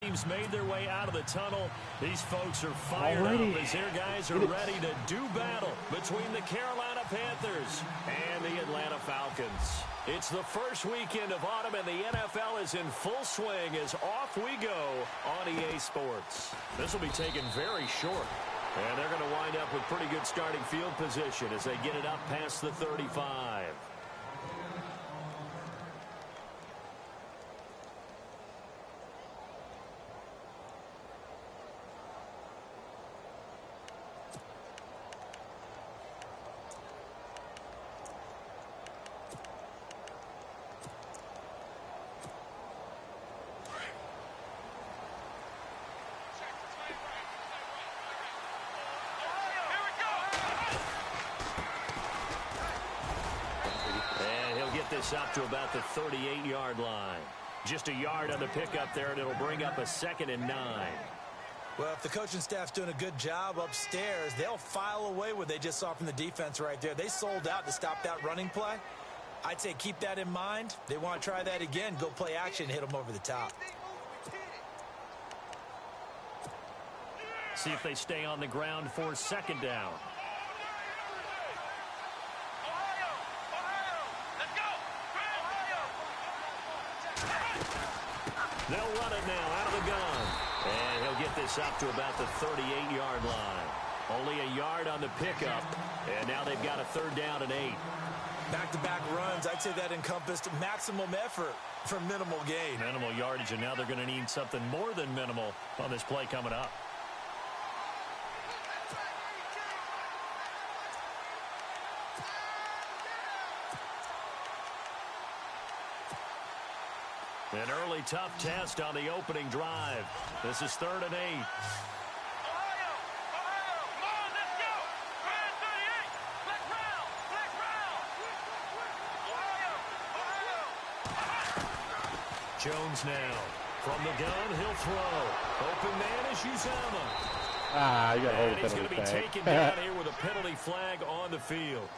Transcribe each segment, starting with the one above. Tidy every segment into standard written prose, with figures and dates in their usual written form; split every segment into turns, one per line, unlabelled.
teams made their way out of the tunnel. These folks are fired up as their guys are ready to do battle between the Carolina Panthers and the Atlanta Falcons. It's the first weekend of autumn, and the NFL is in full swing as off we go on EA Sports. This will be taken very short, and they're going to wind up with pretty good starting field position as they get it up past the 35. This up to about the 38-yard line. Just a yard on the pickup there, and it'll bring up a 2nd and 9.
Well, if the coaching staff's doing a good job upstairs, they'll file away what they just saw from the defense right there. They sold out to stop that running play. I'd say keep that in mind. They want to try that again, go play action, hit them over the top.
See if they stay on the ground for 2nd down. They'll run it now out of the gun. And he'll get this up to about the 38-yard line. Only a yard on the pickup. And now they've got a 3rd down and 8.
Back-to-back runs, I'd say that encompassed maximum effort for minimal gain.
Minimal yardage, and now they're going to need something more than minimal on this play coming up. An early tough test on the opening drive. This is 3rd and 8. Jones now. From the gun, he'll throw. Open man is Uzama.
You got to hold
and he's going to be taken down here with a penalty flag on the field.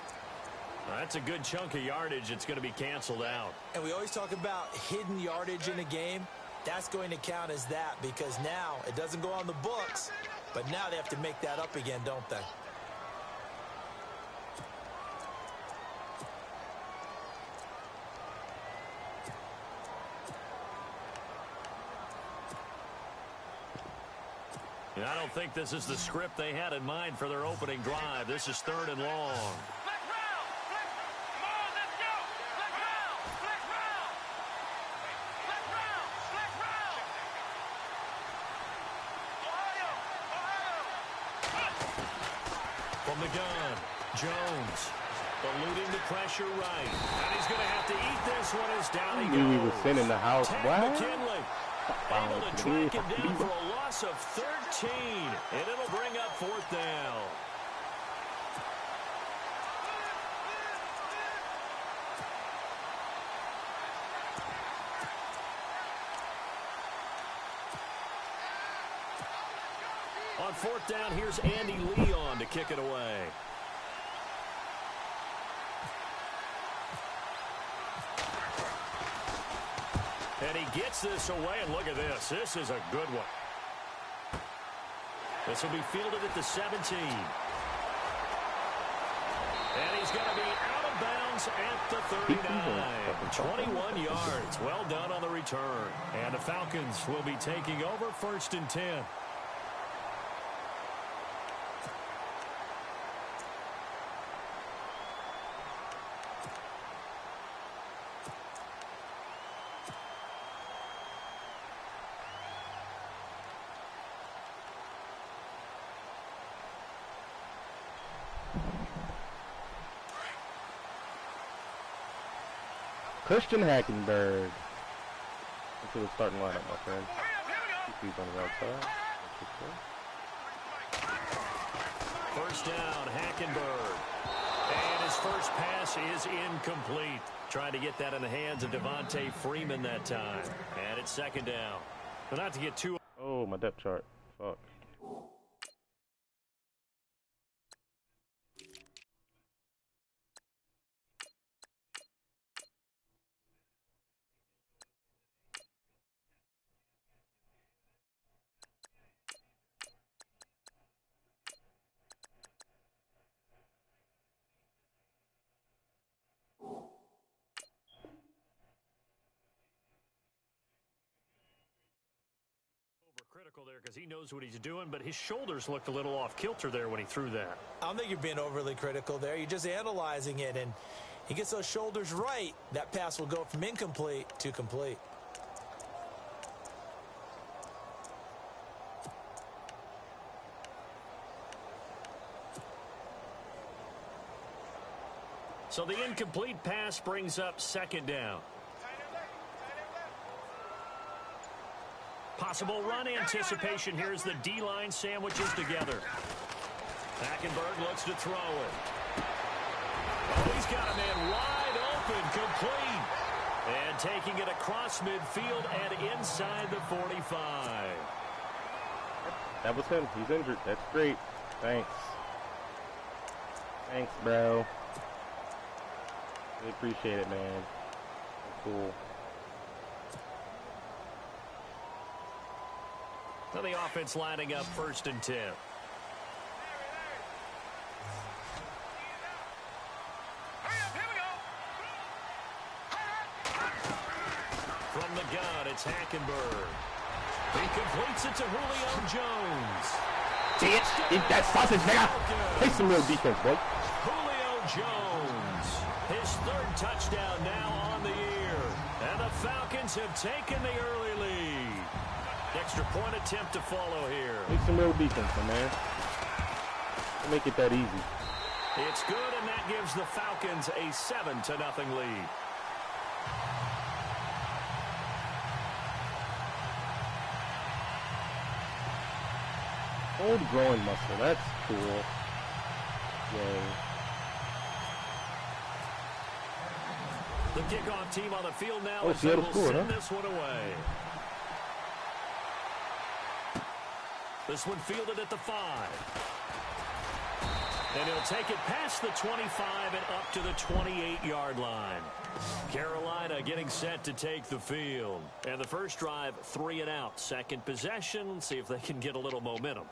That's a good chunk of yardage. It's going to be canceled out.
And we always talk about hidden yardage in a game. That's going to count as that because now it doesn't go on the books, but now they have to make that up again, don't they?
And I don't think this is the script they had in mind for their opening drive. This is 3rd and long. From the gun, Jones eluding the pressure right. And he's going to have to eat this one as down he goes.
He was sitting in the house. What?
McKinley able to track him down for a loss of 13. And it'll bring up 4th down. On 4th down, here's Andy Leon to kick it away. And he gets this away, and look at this. This is a good one. This will be fielded at the 17. And he's going to be out of bounds at the 39. 21 yards. Well done on the return. And the Falcons will be taking over 1st and 10.
Christian Hackenberg. Into the starting lineup, my friend. He's on the outside.
1st down, Hackenberg. And his first pass is incomplete. Trying to get that in the hands of Devontae Freeman that time. And it's 2nd down. But not to get too...
Oh, my depth chart. Fuck.
critical there because he knows what he's doing, but his shoulders looked a little off kilter there when he threw that.
I don't think you're being overly critical there. You're just analyzing it, and he gets those shoulders right. That pass will go from incomplete to complete.
So the incomplete pass brings up second down. Possible run anticipation. Here's the D-line sandwiches together. Hackenberg looks to throw it. Oh, he's got a man wide open, complete. And taking it across midfield and inside the 45.
That was him. He's injured. That's great. Thanks. Thanks, bro. We appreciate it, man. That's cool.
Now the offense lining up 1st and 10. From the gun, it's Hackenberg. He completes it to Julio Jones.
See it? Eat that sausage, nigga. Play some real defense, boy.
Julio Jones. His 3rd touchdown now on the year. And the Falcons have taken the early lead. Extra point attempt to follow here.
Make some real defense, my man. Don't make it that easy.
It's good, and that gives the Falcons a 7-0 lead.
Old growing muscle. That's cool. Yay.
The kickoff team on the field now
as they will send
this one away. This one fielded at the 5. And he'll take it past the 25 and up to the 28-yard line. Carolina getting set to take the field. And the first drive, 3 and out. Second possession, see if they can get a little momentum.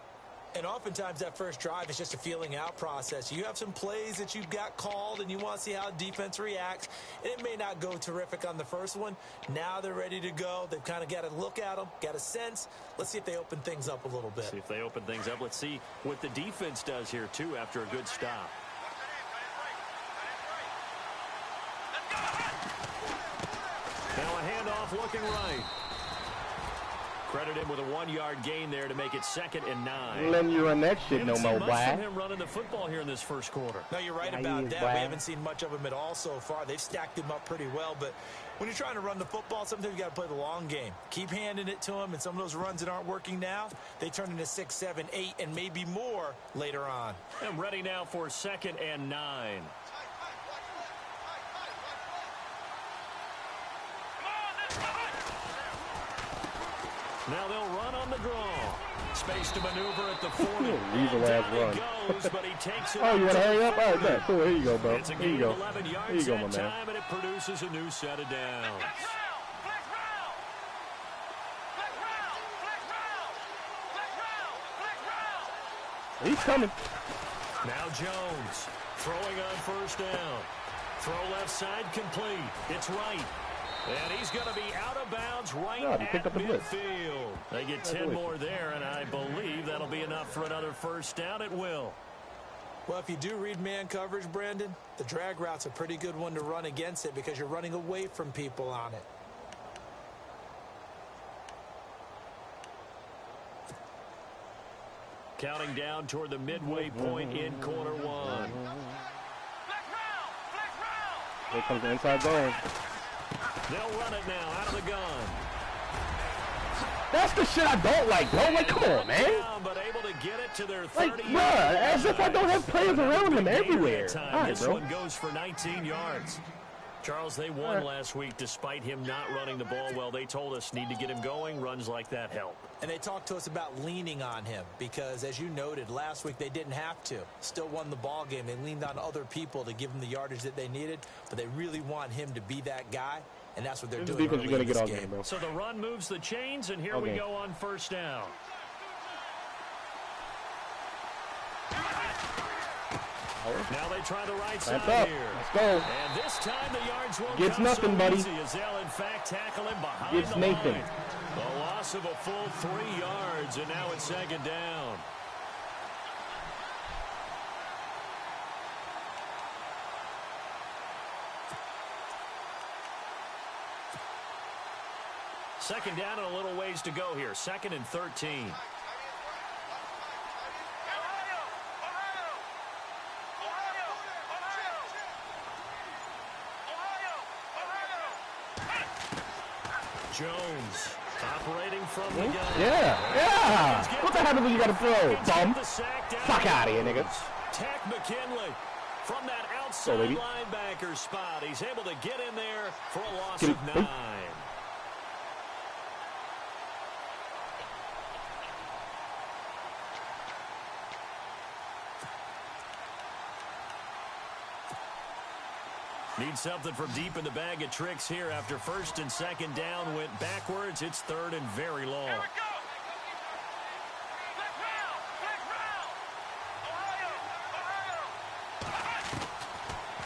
And oftentimes that first drive is just a feeling out process. You have some plays that you've got called and you want to see how defense reacts. And it may not go terrific on the first one. Now they're ready to go. They've kind of got to look at them, got a sense. Let's see if they open things up a little bit.
See if they open things up. Let's see what the defense does here, too, after a good stop. Now a handoff looking right. Credit him with a 1-yard gain there to make it 2nd and 9.
Letting you run that shit no more, boy.
From him running the football here in this first quarter.
No, you're right about that. We haven't seen much of him at all so far. They've stacked him up pretty well, but when you're trying to run the football, sometimes you got to play the long game. Keep handing it to him, and some of those runs that aren't working now, they turn into 6, 7, 8, and maybe more later on.
And ready now for 2nd and 9. Now they'll run on the draw. Space to maneuver at the 40.
Leave the last run.
Goes, but he takes it.
Oh, you want to hurry up? All right, man. Cool. Here you go, bro.
It's a
Here you
gain
go.
of 11 yards
Here you go, my man.
time, and it produces a new set of downs.
He's coming.
Now Jones throwing on 1st down. Throw left side complete. It's right. And he's going to be out of bounds right at midfield. They get 10 more there, and I believe that'll be enough for another 1st down. It will.
Well, if you do read man coverage, Brandon, the drag route's a pretty good one to run against it because you're running away from people on it.
Counting down toward the midway point in quarter 1.
Here comes the inside zone.
They'll run it now out of the gun.
That's the shit I don't like, bro. Like, come on, man.
Down, but able to get it to their 30.
Like, bro, as if I don't have players around them everywhere. All right,
this
bro.
one goes for 19 yards. Charles, they won last week despite him not running the ball well. They told us need to get him going. Runs like that help.
And they talked to us about leaning on him because, as you noted, last week they didn't have to. Still won the ball game. They leaned on other people to give them the yardage that they needed, but they really want him to be that guy, and that's what they're doing early in this game.
So the run moves the chains, and here we go on 1st down. Now they try the right side here.
Let's go.
And this time the yards won't
Gets
come
nothing,
so
buddy.
easy as they'll in fact tackle him behind
Gets
the
Nathan.
line. The loss of a full 3 yards, and now it's 2nd down. Second down and a little ways to go here. 2nd and 13. Jones operating from the gun.
Yeah. What the hell do you got to throw, bum? Fuck out of here, niggas.
Tack McKinley from that outside linebacker spot. He's able to get in there for a loss of 9. Need something from deep in the bag of tricks here after 1st and 2nd down went backwards. It's 3rd and very long.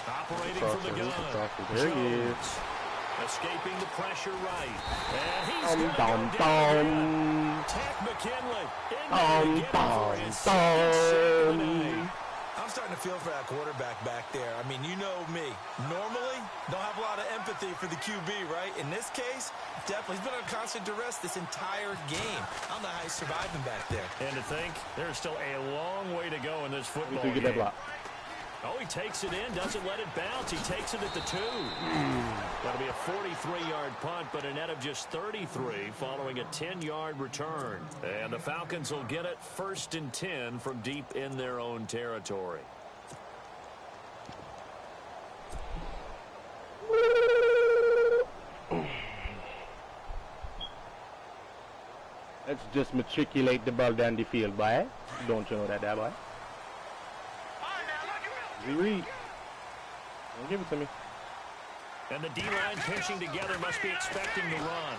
Operating from the gun.
There he is.
Escaping the pressure right. And he's Tack McKinley.
I'm starting to feel for that quarterback back there. I mean, you know me. Normally, don't have a lot of empathy for the QB, right? In this case, definitely. He's been on constant duress this entire game. I don't know how he's surviving back there.
And to think, there's still a long way to go in this football game.
Get that block.
Oh, he takes it in, doesn't let it bounce. He takes it at the 2. That'll be a 43-yard punt, but a net of just 33 following a 10-yard return. And the Falcons will get it 1st and 10 from deep in their own territory.
Let's just matriculate the ball down the field, boy. Don't you know that, boy? Read. Don't give it to me.
And the D-line pinching together must be expecting the run.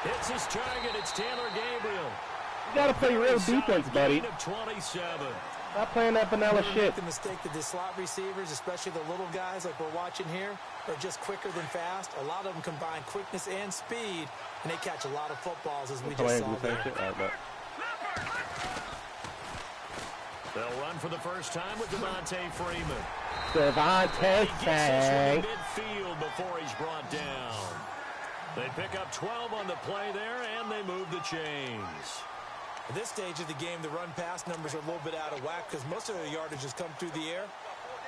Hits his target. It's Taylor Gabriel.
You gotta play real defense, buddy.
27.
Stop playing that vanilla shit.
The mistake that the slot receivers, especially the little guys like we're watching here, are just quicker than fast. A lot of them combine quickness and speed, and they catch a lot of footballs, as we just saw there.
They'll run for the first time with Devontae Freeman.
Devontae
He gets this one midfield before he's brought down. They pick up 12 on the play there, and they move the chains.
At this stage of the game, the run-pass numbers are a little bit out of whack because most of the yardage has come through the air.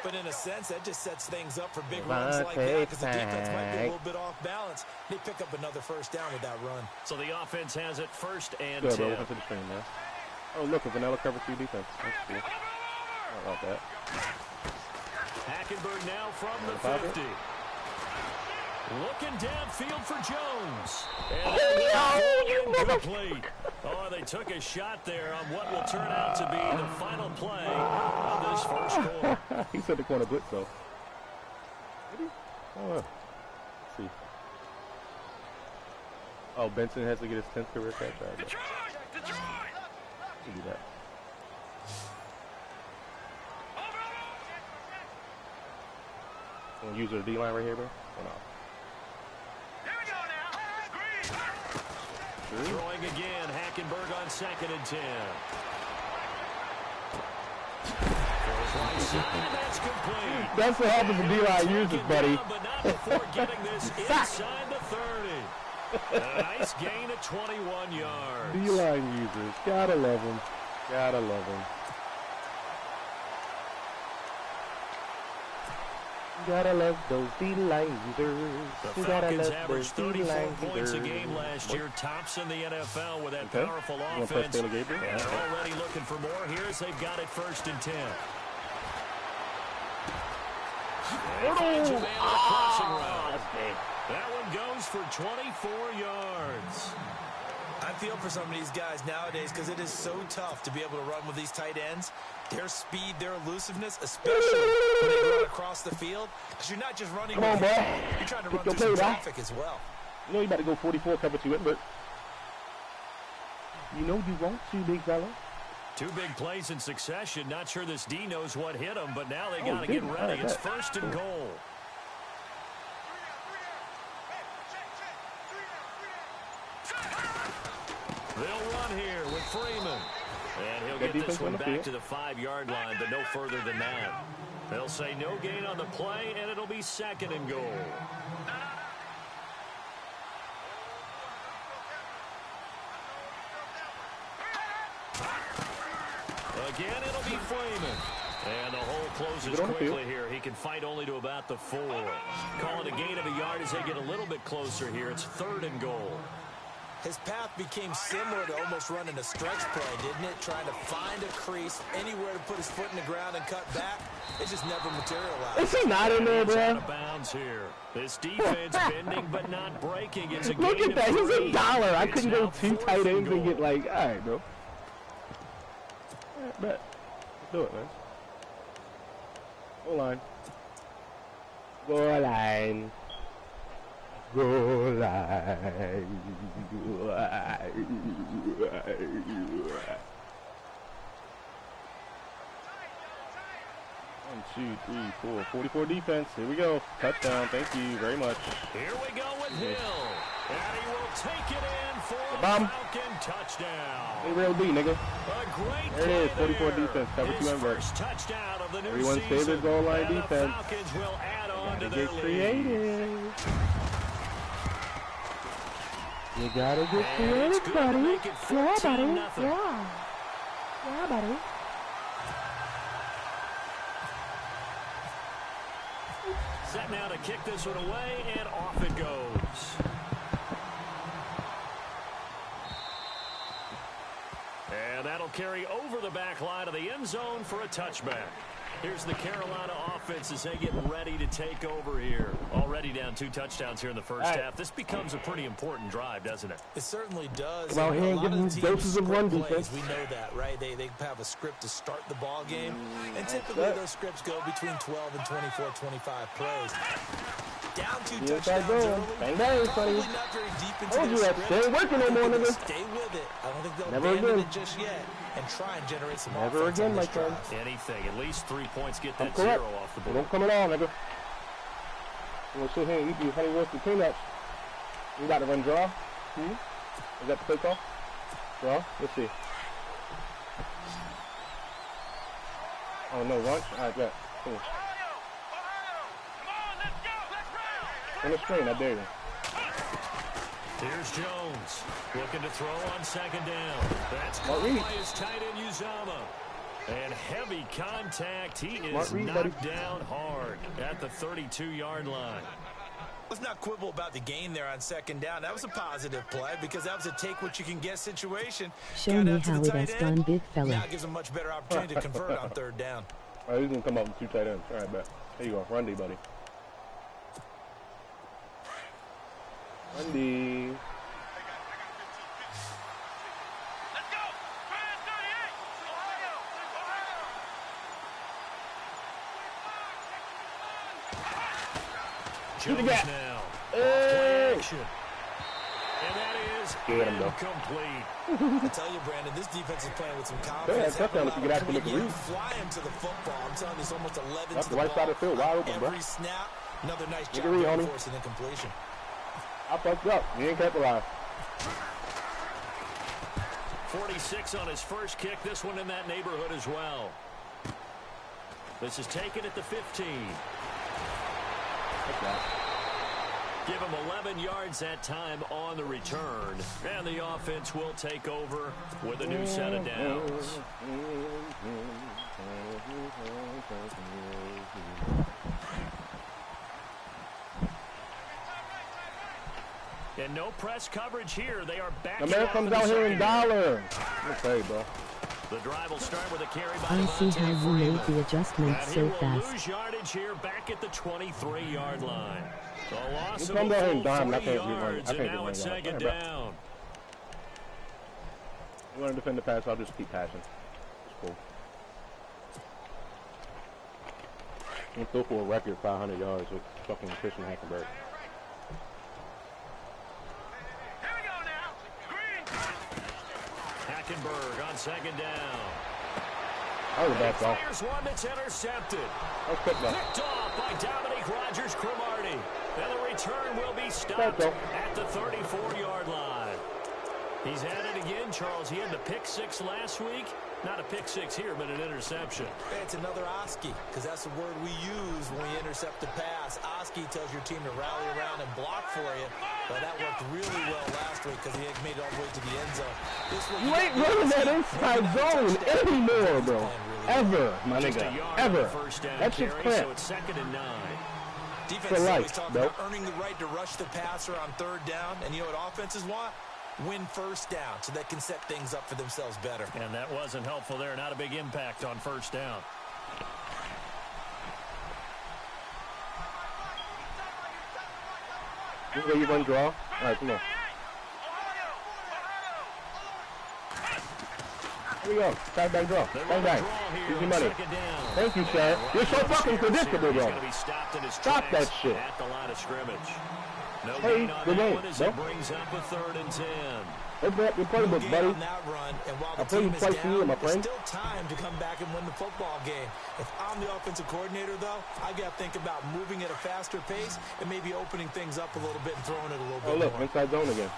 But in a sense, that just sets things up for big runs like that because the defense might be a little bit off balance. They pick up another 1st down with that run.
So the offense has it 1st and
Good,
10.
bro. Welcome to the screen, man. Oh, look, a vanilla cover 2 defense. That's cool. I like that.
Hackenberg now from the 50. Looking downfield for Jones. And incomplete. Oh, they took a shot there on what will turn out to be the final play of this first quarter.
He said the corner blitz, though. Oh, let's see. Oh, Benson has to get his 10th career catch out. Detroit! Do that. Want to use our D-line right here, bro? Or not?
Sure. Throwing again, Hackenberg on 2nd and 10. Right side, that's complete.
That's what happens when D-line uses, buddy.
But not before getting this inside the 30. A nice gain of 21 yards.
D-line users. Gotta love them. Gotta love them. Gotta love those D-line users.
The Falcons averaged 34 points a game last year. Tops in the NFL with that powerful offense. And they're already looking for more here as they've got it 1st and 10. That one goes for 24 yards.
I feel for some of these guys nowadays because it is so tough to be able to run with these tight ends. Their speed, their elusiveness, especially when they run across the field. Because you're not just running.
Come on, boy.
You're trying to run through some traffic as well.
You know you about to go 44 cover to it, but you know you want to, big fella.
Two big plays in succession. Not sure this D knows what hit him, but now they got to get ready. It's 1st and goal. They'll run here with Freeman. And he'll get this one back to the 5-yard line, but no further than that. They'll say no gain on the play, and it'll be 2nd and goal. Again, it'll be Freeman. And the hole closes quickly here. He can fight only to about the 4. Call it a gain of a yard as they get a little bit closer here. It's 3rd and goal.
His path became similar to almost running a stretch play, didn't it? Trying to find a crease, anywhere to put his foot in the ground and cut back. It just never materialized.
Is he not in there, bro?
Out of bounds here. This defense bending but not breaking. It's a
Look at that. He's $1. I couldn't go 2 tight ends and get like, all right, bro. All right, bet. Let's do it, man. Goal line. Goal line. Goal line. 1, 2, 3, 4. 44 defense. Here we go. Touchdown. Thank you very much.
Here we go with Hill. And he will take it in for a Falcon touchdown.
Hey, real D, nigga.
A great
there it is. 44 defense. Cover 2 and
first touchdown of the new
Everyone's
season.
favorite goal line
and
defense.
The Falcons will add on to their
get
lead.
creative. You gotta get creative, buddy. Yeah, buddy. Yeah. Yeah, buddy.
Set now to kick this one away, and off it goes. And that'll carry over the back line of the end zone for a touchback. Here's the Carolina offense as they get ready to take over here. Already down 2 touchdowns here in the first half. This becomes a pretty important drive, doesn't it?
It certainly does.
Well, here and give them doses of run defense.
We know that, right? They have a script to start the ball game. And typically those scripts go between 12 and 24, 25 plays. Down 2 touchdowns early.
Bang, bang,
Probably not very deep into
told you
their
that
script.
stay working no more, nigga.
Stay with it. I don't think they'll
Never
abandon
again.
it just yet and try and generate some
Never
offense
again,
on
my
this
friend.
drive.
Anything. At least 3 points get
I'm
that
correct.
0 off the board.
Don't come at all, nigga. You want to sit here and eat these honey roasted peanuts? You got to run draw? Is that the play call? Draw? Let's see. Oh, no, lunch? All right, bet. Cool. On the screen, I dare you.
Here's Jones, looking to throw on 2nd down. That's caught by his tight end, Uzama. And heavy contact. He is knocked down hard at the 32-yard line.
Let's not quibble about the gain there on 2nd down. That was a positive play because that was a take-what-you-can-get situation.
Show me how it has done, big fella.
Now it gives him much better opportunity to convert on 3rd down.
All right, he's going to come up with 2 tight ends. All right, bet. There you go. Run D, buddy. Run D.
Jones now.
Hey!
Action. And that is incomplete.
I tell you, Brandon, this defense is playing with some confidence.
Touchdown if you get out to make a read.
Flying to the football. I'm telling you, it's almost 11
That's
to
the
the
right side of the field, wide open, bro.
Every snap, another nice job
read, homie.
forcing the completion.
I fucked up. You ain't capitalized.
46 on his first kick. This one in that neighborhood as well. This is taken at the 15. Give him 11 yards that time on the return. And the offense will take over with a new set of downs. And no press coverage here. They are back.
The man comes out here in dollar. Okay, bro.
The drive will start with a carry by
I see how you made the adjustment so fast.
Lose yardage here back at the 23-yard line. The loss of
come down here and
a
dime.
full 3 yards, and now it's 2nd down.
You want to defend the pass, I'll just keep passing. It's cool. I'm still for a record 500 yards with fucking Christian Hackenberg.
Hackenberg on 2nd down.
was a bad call.
Fires one that's intercepted.
Picked
off by Dominique Rodgers-Cromartie. And the return will be stopped at the 34-yard line. He's at it again, Charles. He had the pick six last week. Not a pick six here, but an interception.
It's another Oski, because that's the word we use when we intercept a pass. Oski tells your team to rally around and block for you. But that worked really well last week because he had made it all the way to the end zone.
You ain't running that inside zone anymore, bro. Ever, my nigga. Ever. That shit's cramped.
So it's 2nd and 9.
Defense is always talking about earning the right to rush the passer on 3rd down. And you know what offenses want? Win 1st down so they can set things up for themselves better.
And that wasn't helpful there. Not a big impact on 1st down.
This is where you run draw. All right, come on. Here we go. Back draw. Bang. Easy money. Thank you, sir. You're so fucking predictable, bro. Stop that shit.
At the line of scrimmage. No
hey, good game,
bro. Brings up a 3rd and 10.
Hey, Brett, your playbook, buddy. I played you twice for you, my friend.
There's still time to come back and win the football game. If I'm the offensive coordinator, though, I got to think about moving at a faster pace and maybe opening things up a little bit and throwing it a little bit more.
Oh, look, inside zone again.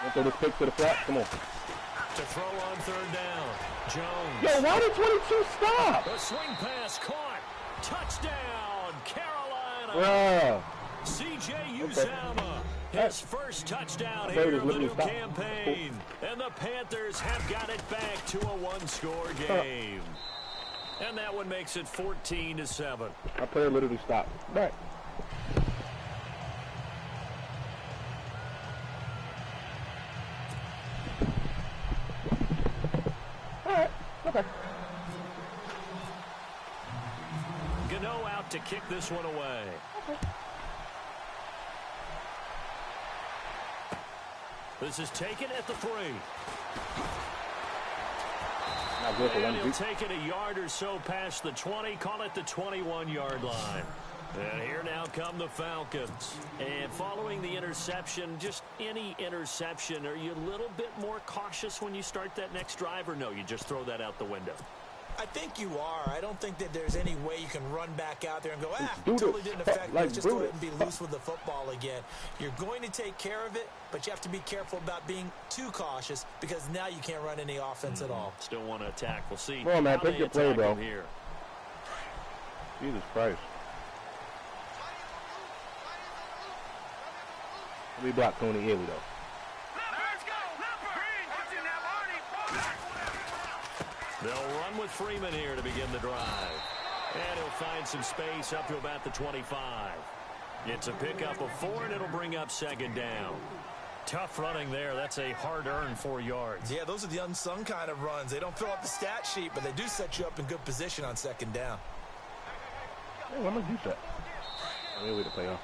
Let's throw this pick to the flat. Come on.
To throw on 3rd down. Jones.
Yo, why did 22 stop?
A swing pass caught. Touchdown, Carolina.
Bruh.
C.J. Uzomah. His first touchdown here of the new campaign. And the Panthers have got it back to a 1-score game. And that one makes it 14-7.
Our player literally stopped. Back. Okay.
Gano out to kick this one away.
Okay.
This is taken at the 3.
Not good for
and
1
he'll take it a yard or so past the 20, call it the 21-yard line. And here now come the Falcons. And following the interception, just any interception, are you a little bit more cautious when you start that next drive, or no, you just throw that out the window?
I think you are. I don't think that there's any way you can run back out there and go, totally didn't affect me. Let's just go ahead and be loose with the football again. You're going to take care of it, but you have to be careful about being too cautious because now you can't run any offense at all.
Still want to attack. We'll see.
Come on, man. Take your play, bro.
Here.
Jesus Christ. We block Tony Haley, though.
They'll run with Freeman here to begin the drive. And he'll find some space up to about the 25. It's a pickup of 4, and it'll bring up 2nd down. Tough running there. That's a hard-earned 4 yards.
Yeah, those are the unsung kind of runs. They don't fill up the stat sheet, but they do set you up in good position on 2nd down.
Hey, why am I do that? I'm way to play off.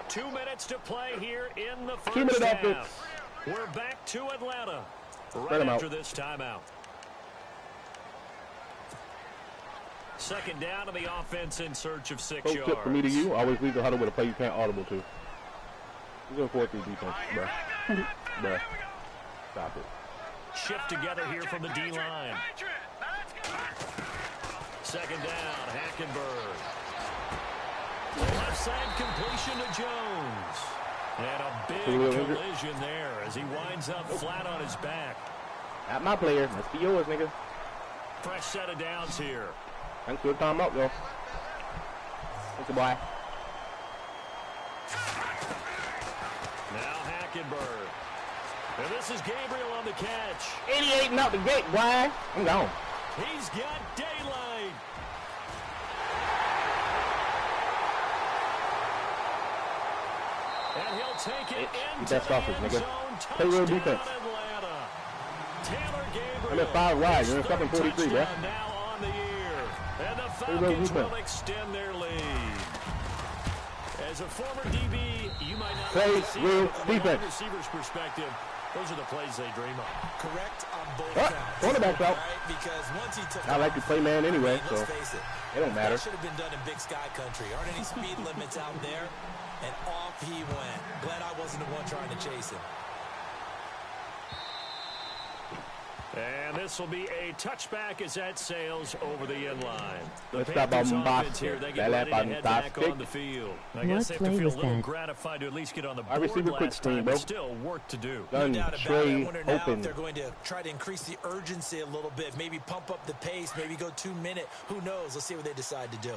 2 minutes to play here in the first
2-minute
half.
offense.
We're back to Atlanta right after this timeout. 2nd down, and the offense in search of 6 yards.
Tip for me to you, always leave the huddle with a play you can't audible to. He's going 4-3 defense, bro. Bruh. Stop it.
Shift together here from the D-line. 2nd down, Hackenberg. Left side completion to Jones. And a big collision there as he winds up flat on his back.
Not my player. Must be yours, nigga.
Fresh set of downs here.
Thanks for the time up, yo. Thanks, boy.
Now Hackenberg. And this is Gabriel on the catch.
88 and out the gate, boy. I'm gone.
He's got daylight. And he'll take it into the end zone.
Play real defense.
Atlanta. Taylor Gabriel.
I'm at 5 wide. You're in 2nd 43, bro.
Now on the year. And the Falcons will extend their lead. As a former DB, you might not
play real defense.
Receiver's perspective. Those are the plays they dream of.
Correct on both counts.
Cornerback's out.
Right? Because once he took
I like to play man anyway, so
let's face it.
It don't matter.
That should have been done in Big Sky Country. Aren't any speed limits out there? And off he went. Glad I wasn't the one trying to chase him.
And this will be a touchback as that sails over the end line.
Let's stop on
here. They get ready to head back on the field. I guess they have to feel a little gratified to at least get on the board last time, but still work to do.
Gun,
No doubt about it.
tray,
I wonder now
open.
if they're going to try to increase the urgency a little bit, maybe pump up the pace, maybe go 2 minute. Who knows? Let's see what they decide to do.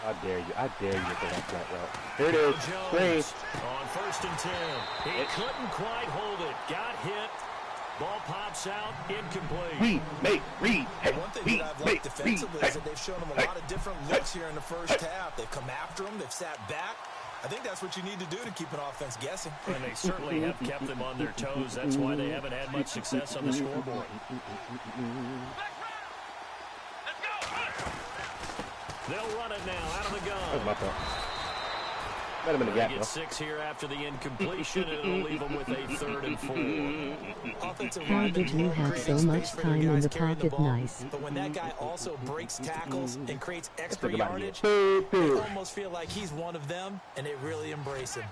I dare you. I dare you to go that flat route. Here it is.
Jones on 1st and 10. He couldn't quite hold it. Got hit. Ball pops out. Incomplete.
Reed. Hey,
One thing that I've liked defensively is that they've shown him a lot of different looks here in the first half. They've come after him. They've sat back. I think that's what you need to do to keep an offense guessing.
And they certainly have kept them on their toes. That's why they haven't had much success on the scoreboard. They'll run it now out of the gun.
That's my fault. Let him in the gap,
Get 6 here after the incompletion, and it'll leave them with a 3rd and 4.
Offensive
How
linemen
did you have
creating
so much
space for their
time in
guys
the
carrying
pocket?
ball.
Nice.
But when that guy also breaks tackles and creates extra
Think about
yardage,
it.
they almost feel like he's one of them, and they really embrace him.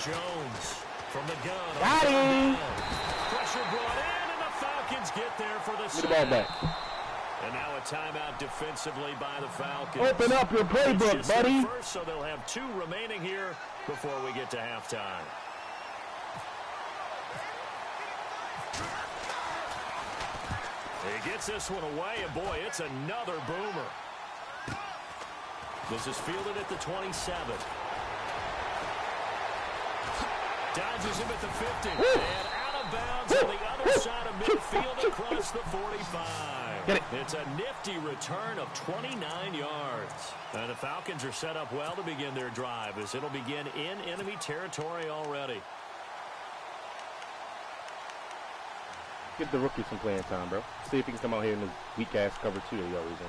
Jones from the gun.
Got him.
Pressure brought in, and the Falcons get there for the
Get the ball
sack.
back.
And now a timeout defensively by the Falcons.
Open up your
It's
playbook,
just their
buddy.
first, so they'll have 2 remaining here before we get to halftime. He gets this one away, and boy, it's another boomer. This is fielded at the 27. Dodges him at the 50. And out of bounds on the other side of midfield across the 45.
Get it.
It's a nifty return of 29 yards. And the Falcons are set up well to begin their drive as it'll begin in enemy territory already.
Give the rookie some playing time, bro. See if he can come out here in this weak-ass cover 2 that he always in.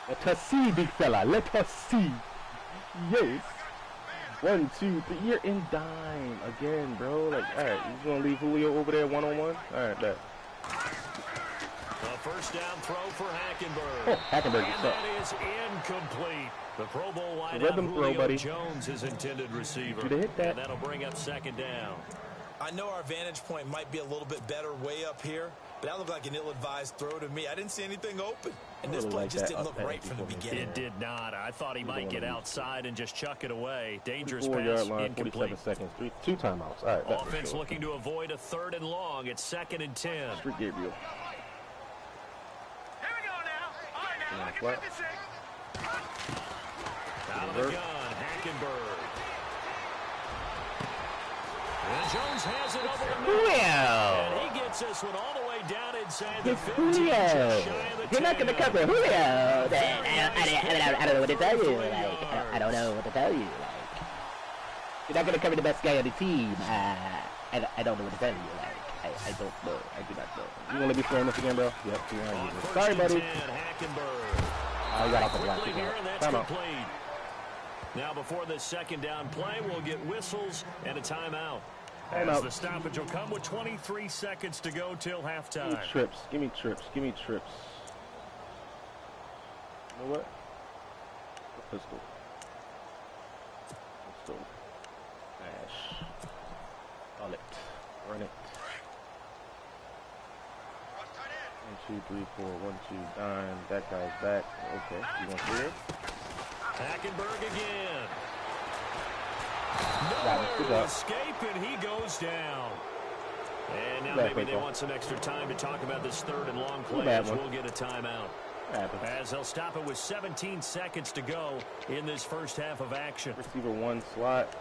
Let us see, big fella. Let us see. Yes. 1, 2, 3. You're in dime again, bro. Like, all right, you gonna leave Julio over there one-on-one? All right, bet.
A first down throw for Hackenberg.
Oh, Hackenberg,
And
what's up?
that is incomplete. The Pro Bowl wideout
rhythm throw,
Julio
buddy.
Jones, his intended receiver.
Did they hit that?
And that'll bring up 2nd down.
I know our vantage point might be a little bit better way up here, but that looked like an ill-advised throw to me. I didn't see anything open, and this
really
play
like
just
that
didn't look
up
right from the
before me.
beginning.
It did not. I thought he might get outside and just chuck it away. Dangerous
4-yard
pass,
line,
incomplete.
47 seconds. 2 timeouts. All right, bet for
Offense
sure.
looking to avoid a 3rd and long. It's 2nd and 10.
Street Gabriel.
Here we go now. All right, now, like
Flat.
it's 56.
Out of the gun, Hackenberg. And Jones has it over the middle. And he gets this one all the way down inside the 15, just shy of the 10.
You're not going to cover Julio. I don't know what to tell you. Like, I don't know what to tell you. Like, you're not going to cover the best guy on the team. I don't know what to tell you. Like, I don't know. I do not know.
You gonna let me frame this again, bro? Yep.
On first
Sorry,
and
buddy.
10, Hackenberg.
I got off the block.
Quickly here, and that's
Timeout.
complete. Now, before this 2nd down play, we'll get whistles and a timeout. As
Timeout.
the stoppage will come with 23 seconds to go till
Give me
halftime.
trips. Give me trips. Give me trips. You know what? Pistol. Pistol. Ash. Call it. Run it. 1, 2, 3, 4. 1, 2. Dime. That guy's back. Okay. You want to see it?
Hackenberg again.
Got it. Good
No
job.
escape, and he goes down. And now
Bad
maybe
play
they
call.
want some extra time to talk about this 3rd and long play,
Bad
as
one.
we'll get a timeout.
Happens.
As they'll stop it with 17 seconds to go in this first half of action.
Receiver 1 slot.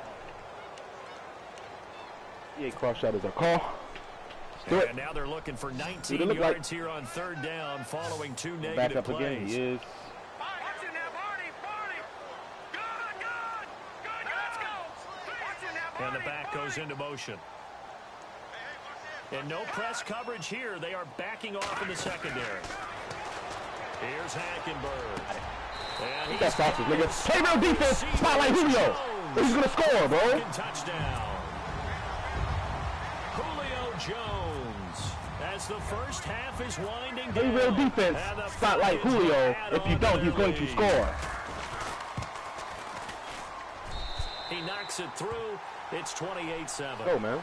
EA cross shot is a call. Let's do it.
And now they're looking for 19
Who'd it look like?
yards here on 3rd down following 2
Back
negative
up again.
plays.
He is.
Watch it now, Barney. Good. Good. Good. Let's go. Watch it now,
And the back goes into motion. And no press coverage here. They are backing off in the secondary. Here's Hackenberg. And
That's sausage, nigga. Play real defense. Spotlight Julio. Who's going to score, bro?
Touchdown. Julio Jones. As the first half is winding down.
Play real defense. Spotlight Julio. If you don't, he's going to score.
He knocks it through. It's 28-7.
Go, man.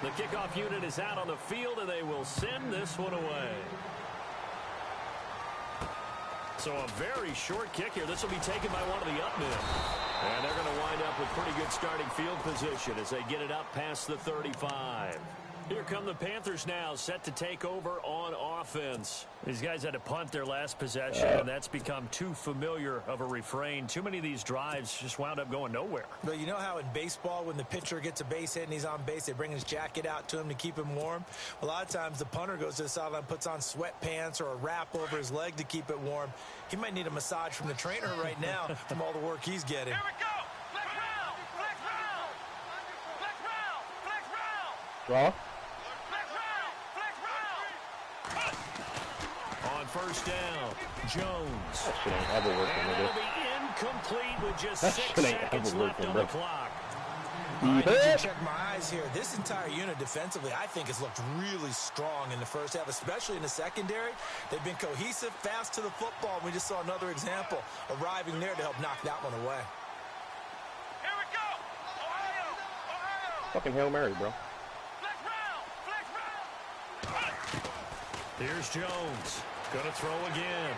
The kickoff unit is out on the field, and they will send this one away. So a very short kick here. This will be taken by one of the up men. And they're going to wind up with pretty good starting field position as they get it up past the 35. Here come the Panthers now, set to take over on offense. These guys had to punt their last possession, and that's become too familiar of a refrain. Too many of these drives just wound up going nowhere.
But you know how in baseball, when the pitcher gets a base hit and he's on base, they bring his jacket out to him to keep him warm? A lot of times the punter goes to the sideline, puts on sweatpants or a wrap over his leg to keep it warm. He might need a massage from the trainer right now from all the work he's getting.
Here we go. Flex round. Flex round. Flex round. Flex round.
Draw.
On first down, Jones.
That shit ain't ever working,
And
nigga.
it'll be incomplete with just
That
6
shit ain't
seconds
ever
left
working,
on
bro.
the clock.
I need to check my eyes here. This entire unit defensively, I think, has looked really strong in the first half, especially in the secondary. They've been cohesive, fast to the football. We just saw another example arriving there to help knock that one away.
Here we go. Ohio. Ohio.
Fucking Hail Mary, bro.
Flex round. Flex round.
Here's Jones. Going to throw again.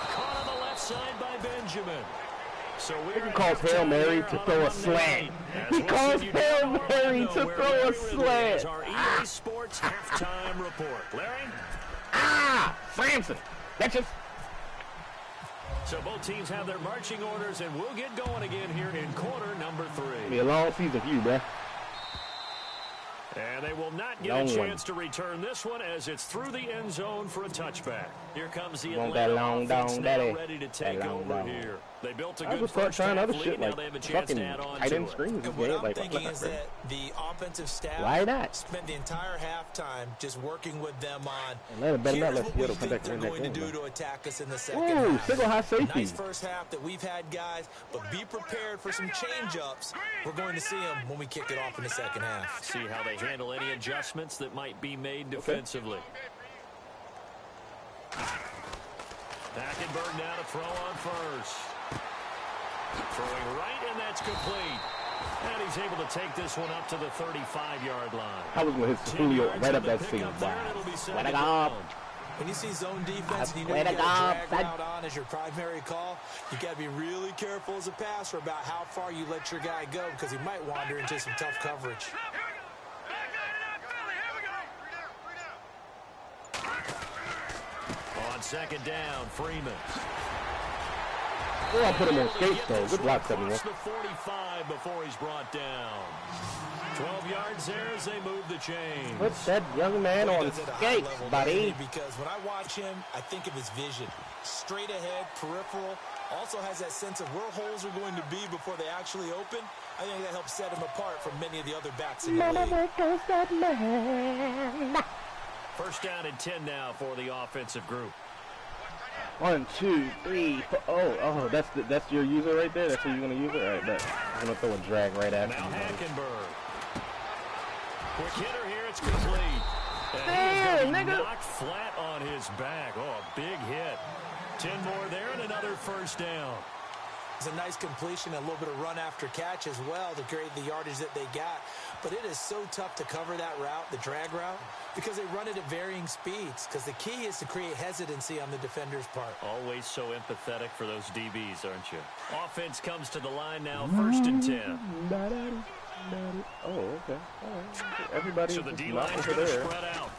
Caught on the left side by Benjamin. So
He calls Hail Mary to throw a slant. He calls Hail Mary to throw a slant.
Our EA Sports halftime report. Larry?
Ah! Samson. That's just...
So both teams have their marching orders, and we'll get going again here in quarter number 3.
Be a long season for you, bro.
And they will not get a chance to return this one as it's through the end zone for a touchback. Here comes the Atlanta offense now ready to take over here. They built a good first half lead. Now they have a chance to add on to it.
And what I'm thinking is that the offensive staff spent the entire halftime just working with them on here's what we think they're going to do to attack us in the second half.
Single high safety.
Nice first half that we've had, guys, but be prepared for some change-ups. We're going to see them when we kick it off in the second half.
See how they handle any adjustments that might be made defensively. Hackenberg now to throw on first. Throwing right, and that's complete. And he's able to take this one up to the 35-yard line.
I was going to hit Julio right up that seam. Wow.
When you see zone defense and you know you got a drag route on as your primary call, you got to be really careful as a passer about how far you let your guy go because he might wander into some tough coverage.
On second down, Freeman.
Oh, I put him on skates, though. Good block, 71.
The 45 before he's brought down. 12 yards there as they move the chain.
Put that young man on skates, buddy.
Because when I watch him, I think of his vision. Straight ahead, peripheral. Also has that sense of where holes are going to be before they actually open. I think that helps set him apart from many of the other backs in the league.
First down and 10 now for the offensive group.
1, 2, 3, 4. Oh, that's your user right there. That's who you're gonna use it. All right, bet. I'm gonna throw a drag right after.
Now Hackenberg. Quick hitter here. It's complete.
Damn, nigga.
Knocked flat on his back. Oh, a big hit. 10 more there and another first down.
It's a nice completion, a little bit of run after catch as well to create the yardage that they got. But it is so tough to cover that route, the drag route, because they run it at varying speeds. Because the key is to create hesitancy on the defender's part.
Always so empathetic for those DBs, aren't you? Offense comes to the line now, first and 10.
Oh, okay. All right. Everybody
so the D-line is going to spread out.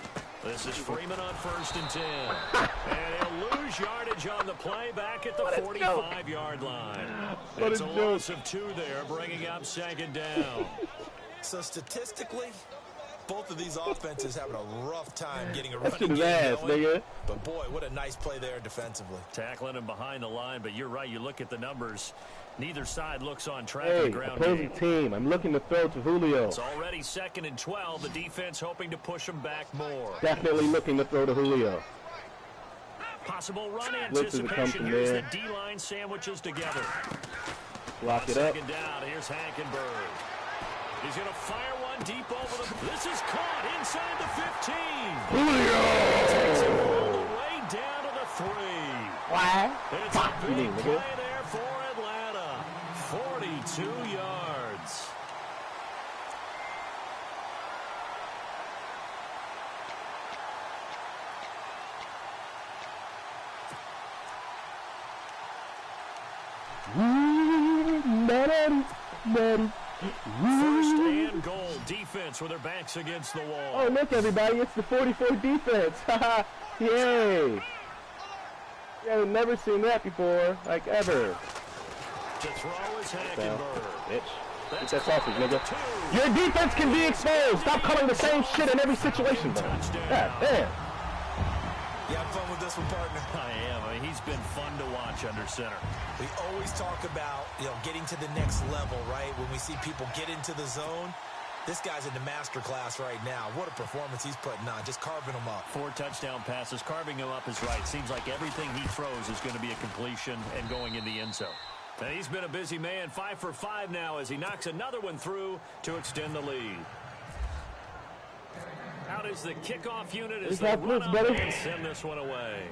This is Freeman on first and 10. And he'll lose yardage on the play back at the 45-yard line. It's a loss of 2 there, bringing up second down.
So statistically, both of these offenses having a rough time getting a running
That's
game
ass,
going.
nigga.
But, boy, what a nice play there defensively.
Tackling him behind the line, but you're right. You look at the numbers. Neither side looks on track
Hey,
of the ground
opposing
game.
team. I'm looking to throw to Julio.
It's already 2nd and 12. The defense hoping to push them back more.
Definitely looking to throw to Julio.
Possible run
Blitz is a come
anticipation.
from
Here's
there.
the D-line sandwiches together.
Lock it up.
2nd down. Here's Hackenberg. He's going to fire one deep over the... This is caught inside the 15.
Julio!
Takes it all the way down to the 3.
Why?
It's
Fuck
a
you,
big
nigga.
play there for Atlanta. 42 yards. First and goal. Defense with their backs against the wall.
Oh, look, everybody. It's the 44 defense. Haha. Yay. Yeah, I've never seen that before. Like, ever.
To throw is
Down.
Hackenberg.
Bitch. Get that sausage, nigga. Your defense can be exposed. Stop calling the same shit in every situation, bro. God damn.
You have fun with this one, partner?
I am. I mean, he's been fun to watch under center.
We always talk about, getting to the next level, right? When we see people get into the zone, this guy's in the master class right now. What a performance he's putting on, just carving them up.
4 touchdown passes. Carving him up is right. Seems like everything he throws is going to be a completion and going in the end zone. And he's been a busy man. 5 for 5 now as he knocks another one through to extend the lead. Out is the kickoff unit as they run up and send this one away.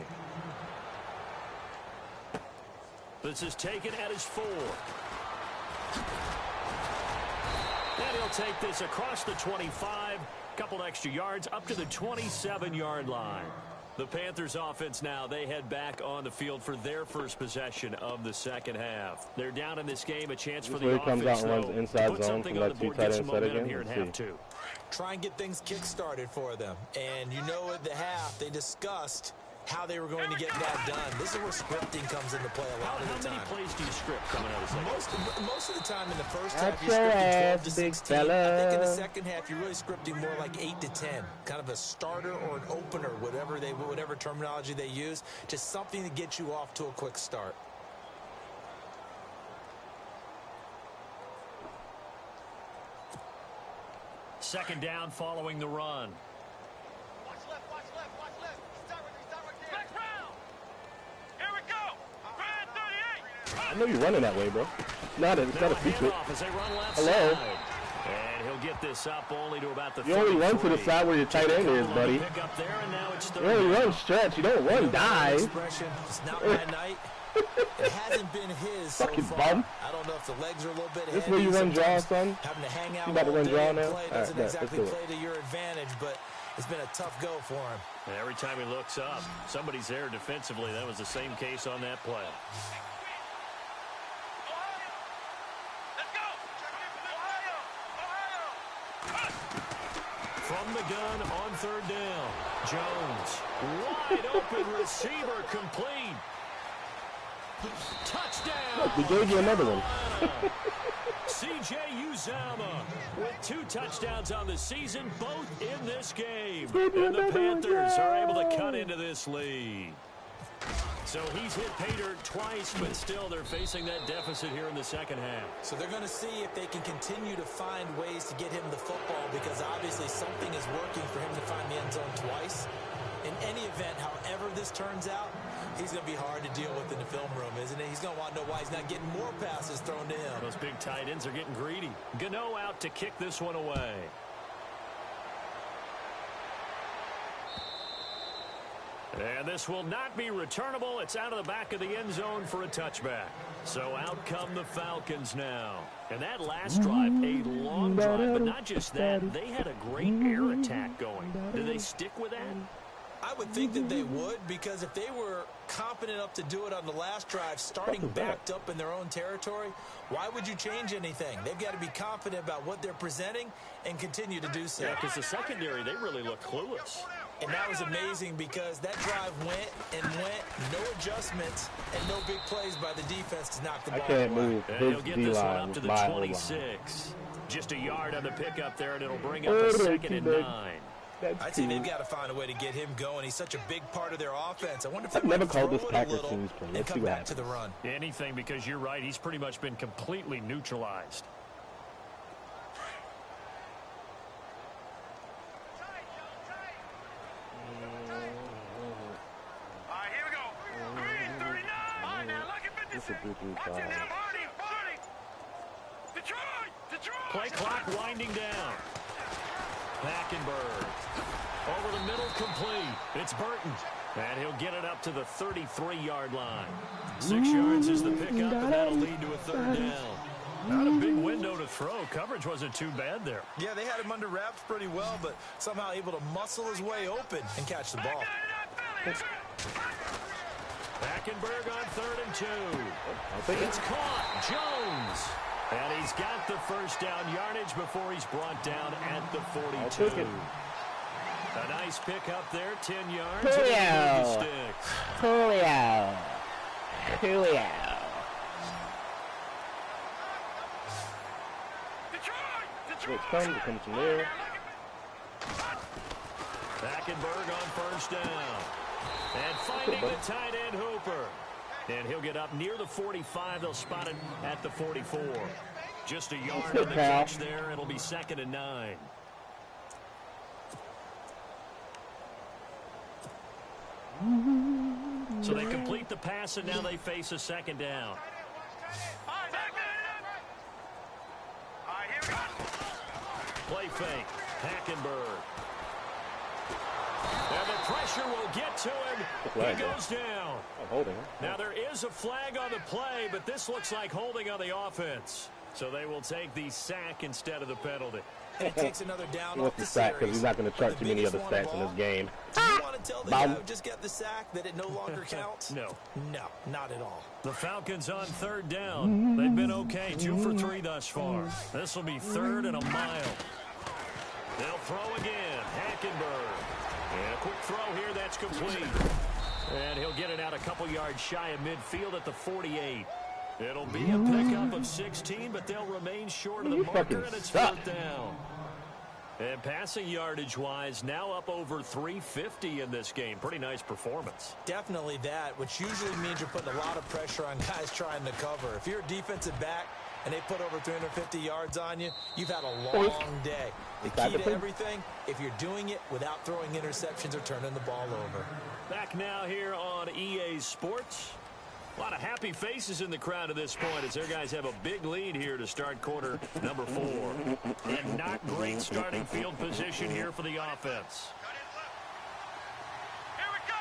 This is taken at his 4. And he'll take this across the 25. Couple extra yards up to the 27-yard line. The Panthers offense now, they head back on the field for their first possession of the second half. They're down in this game, a chance for the offense,
comes out and runs
though,
inside
to put
zone
something
from
on
that
the board,
2 tight
get
end
some
set
momentum
again.
here in
Let's
half
see.
2.
Try and get things kick-started for them. And you know at the half, they discussed how they were going to get that done. This is where scripting comes into play a lot of the
How
time.
many plays do you script coming out of the second?
Most of the time in the first
That's
half, you're scripting 12 to
your ass,
16.
big fella.
I think in the second half, you're really scripting more like 8 to 10. Kind of a starter or an opener, whatever terminology they use. Just something to get you off to a quick start.
Second down following the run.
Watch left, watch left, watch left. Start right there. Flex round. Here we go. Brand 38.
I know you're running that way, bro. It's not a secret.
Handoff as they run left
Hello.
side. And he'll get this up only to about the
You only run to the
33.
side where your tight end is, buddy.
Pick up there, and now it's
You only
30.
run stretch. You don't run dive.
Expression, it's not my night. It hasn't been his so
Fucking
far.
bum.
I don't know if the legs are a little bit
This
heavy.
where you run draw,
Sometimes
son?
Having to hang out
You about to
all
run
day
draw
and
now?
play
All
doesn't
right, let's
exactly
do it.
play to your advantage, but it's been a tough go for him.
And every time he looks up, somebody's there defensively. That was the same case on that play.
Let's go. Ohio.
From the gun on third down. Jones, wide open receiver, complete. Touchdown.
Look, we gave you another one.
C.J. Uzomah with 2 touchdowns on the season, both in this game.
Gave you
And the
another one,
Panthers are able to
yay.
cut into this lead. So he's hit pay dirt twice, but still they're facing that deficit here in the second half.
So they're going to see if they can continue to find ways to get him the football, because obviously something is working for him to find the end zone twice. In any event, however this turns out, he's going to be hard to deal with in the film room, isn't he? He's going to want to know why he's not getting more passes thrown to him.
Those big tight ends are getting greedy. Gano out to kick this one away. And this will not be returnable. It's out of the back of the end zone for a touchback. So out come the Falcons now. And that last drive, a long drive, but not just that. They had a great air attack going. Do they stick with that?
I would think that they would, because if they were competent enough to do it on the last drive, starting backed up in their own territory, why would you change anything? They've got to be confident about what they're presenting and continue to do so.
Yeah, because the secondary, they really look clueless.
And that was amazing, because that drive went and went, no adjustments, and no big plays by the defense to knock the
I
ball
can't
away.
move
And
his
he'll get this one
D-line
up to
with
the
my O-line.
26. Just a yard on the pickup there, and it'll bring up a 2nd and 9.
I'd say they've got to find a way to get him going. He's such a big part of their offense. I wonder if they
I've never
might
called
throw
this
it a
Packers
little
team's play.
and
Let's see
come
what
back to the
happens.
run.
Anything, because you're right. He's pretty much been completely neutralized.
All right, here we go. Green 39. All right, now look at 56. Watch it now, Hardy. Detroit.
Play clock winding down. Hackenberg. Over the middle, complete. It's Burton. And he'll get it up to the 33-yard line. 6 yards is the pickup, and that'll lead to a 3rd down. Not a big window to throw. Coverage wasn't too bad there.
Yeah, they had him under wraps pretty well, but somehow able to muscle his way open and catch the ball.
Hackenberg on 3rd and 2. It's caught. Jones. And he's got the first down yardage before he's brought down at the 42. A nice pickup there, 10 yards.
Julio.
Comes from there.
Hackenberg on 1st down. And finding the tight end Hooper. And he'll get up near the 45. They'll spot it at the 44. Just a yard on the catch there. It'll be 2nd and 9. So they complete the pass, and now they face a 2nd down. Play fake. Hackenberg. And the pressure will get to him. He goes down.
Holding.
Now there is a flag on the play, but this looks like holding on the offense. So they will take the sack instead of the penalty.
And he takes another down
He
off
wants
the
the sack because
series.
he's not going to chart too many other stats in this game.
Do you want to tell the guy who just got the sack that it no longer counts?
No.
No, not at all.
The Falcons on 3rd down. They've been okay, 2 for 3 thus far. This will be 3rd and a mile. They'll throw again. Hackenberg. And a quick throw here, that's complete. And he'll get it out a couple yards shy of midfield at the 48. It'll be a pickup of 16, but they'll remain short of the marker, and it's 4th down. And passing yardage-wise, now up over 350 in this game. Pretty nice performance.
Definitely that, which usually means you're putting a lot of pressure on guys trying to cover. If you're a defensive back and they put over 350 yards on you, you've had a long day. The key to everything, if you're doing it without throwing interceptions or turning the ball over.
Back now here on EA Sports. A lot of happy faces in the crowd at this point as their guys have a big lead here to start quarter number 4. And not great starting field position here for the offense.
Here we go.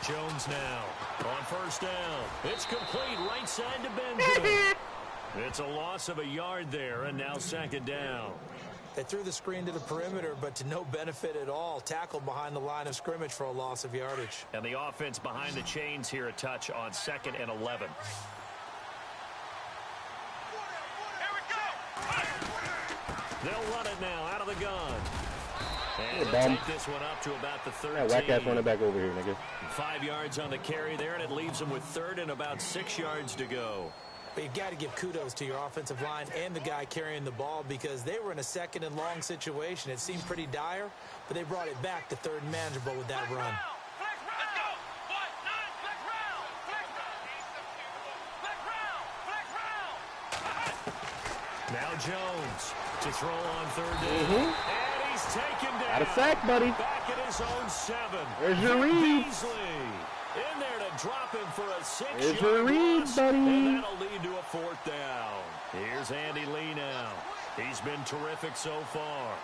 Jones now on 1st down. It's complete right side to Benjamin. It's a loss of a yard there, and now 2nd down.
They threw the screen to the perimeter, but to no benefit at all. Tackled behind the line of scrimmage for a loss of yardage.
And the offense behind the chains here a touch on 2nd and 11. They'll run it now out of the gun. And they'll take this one up to about the 13.
Whack ass running back over here, nigga.
5 yards on the carry there, and it leaves them with 3rd and about 6 yards to go.
But you've got to give kudos to your offensive line and the guy carrying the ball because they were in a 2nd and long situation. It seemed pretty dire, but they brought it back to 3rd and manageable with that run.
Now Jones to throw on 3rd down. And he's taken down.
Out of sack, buddy.
Back at his own 7.
There's your read.
Beasley in there to drop him for a 6-yard
There's your read,
loss,
buddy.
and that'll lead to a 4th down. Here's Andy Lee now. He's been terrific so far.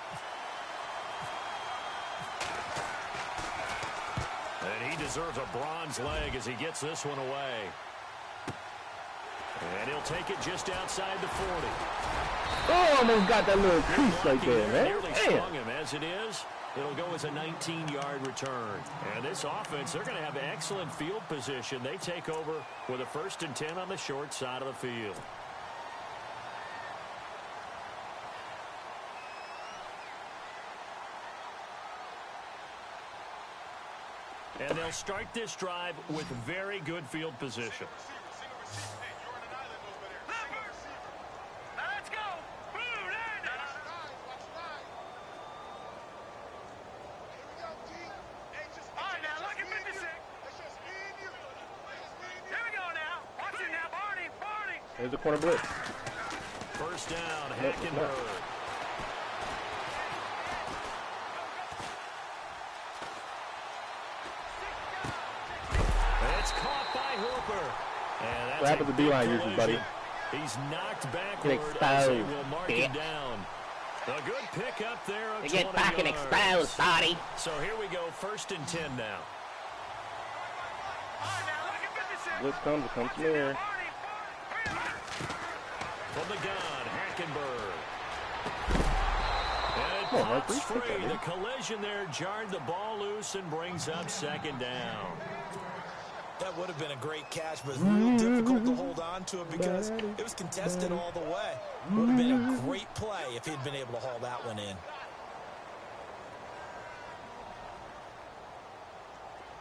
And he deserves a bronze leg as he gets this one away. And he'll take it just outside the 40.
Oh, almost got that little crease right there, man.
Nearly swung him. As it is, it'll go as a 19-yard return. And this offense, they're going to have excellent field position. They take over with a 1st and 10 on the short side of the field. And they'll start this drive with very good field position.
Now let's go. Blue, all right, now look at 56. Here we go now. Watch it now, Barney.
There's the corner blitz.
First down,
Nope, it's not.
Hackenberg. It's caught by Hooper. And that's
What happened
a
to
big
D-line users, buddy?
collision. He's knocked backward
Get
as they
exposed,
will mark
bitch.
him down. A good pick up there of
They
20
get back and
yards.
exposed, buddy.
So here we go, 1st and 10 now.
All right, now look at 56.
Blitz comes, it comes near.
From the gun, Hackenberg. And it
Come on,
pops
Murphy,
free.
take that,
The
man.
collision there jarred the ball loose and brings up 2nd down.
That would have been a great catch, but it was real difficult to hold on to it because it was contested all the way. Would have been a great play if he'd been able to haul that one in.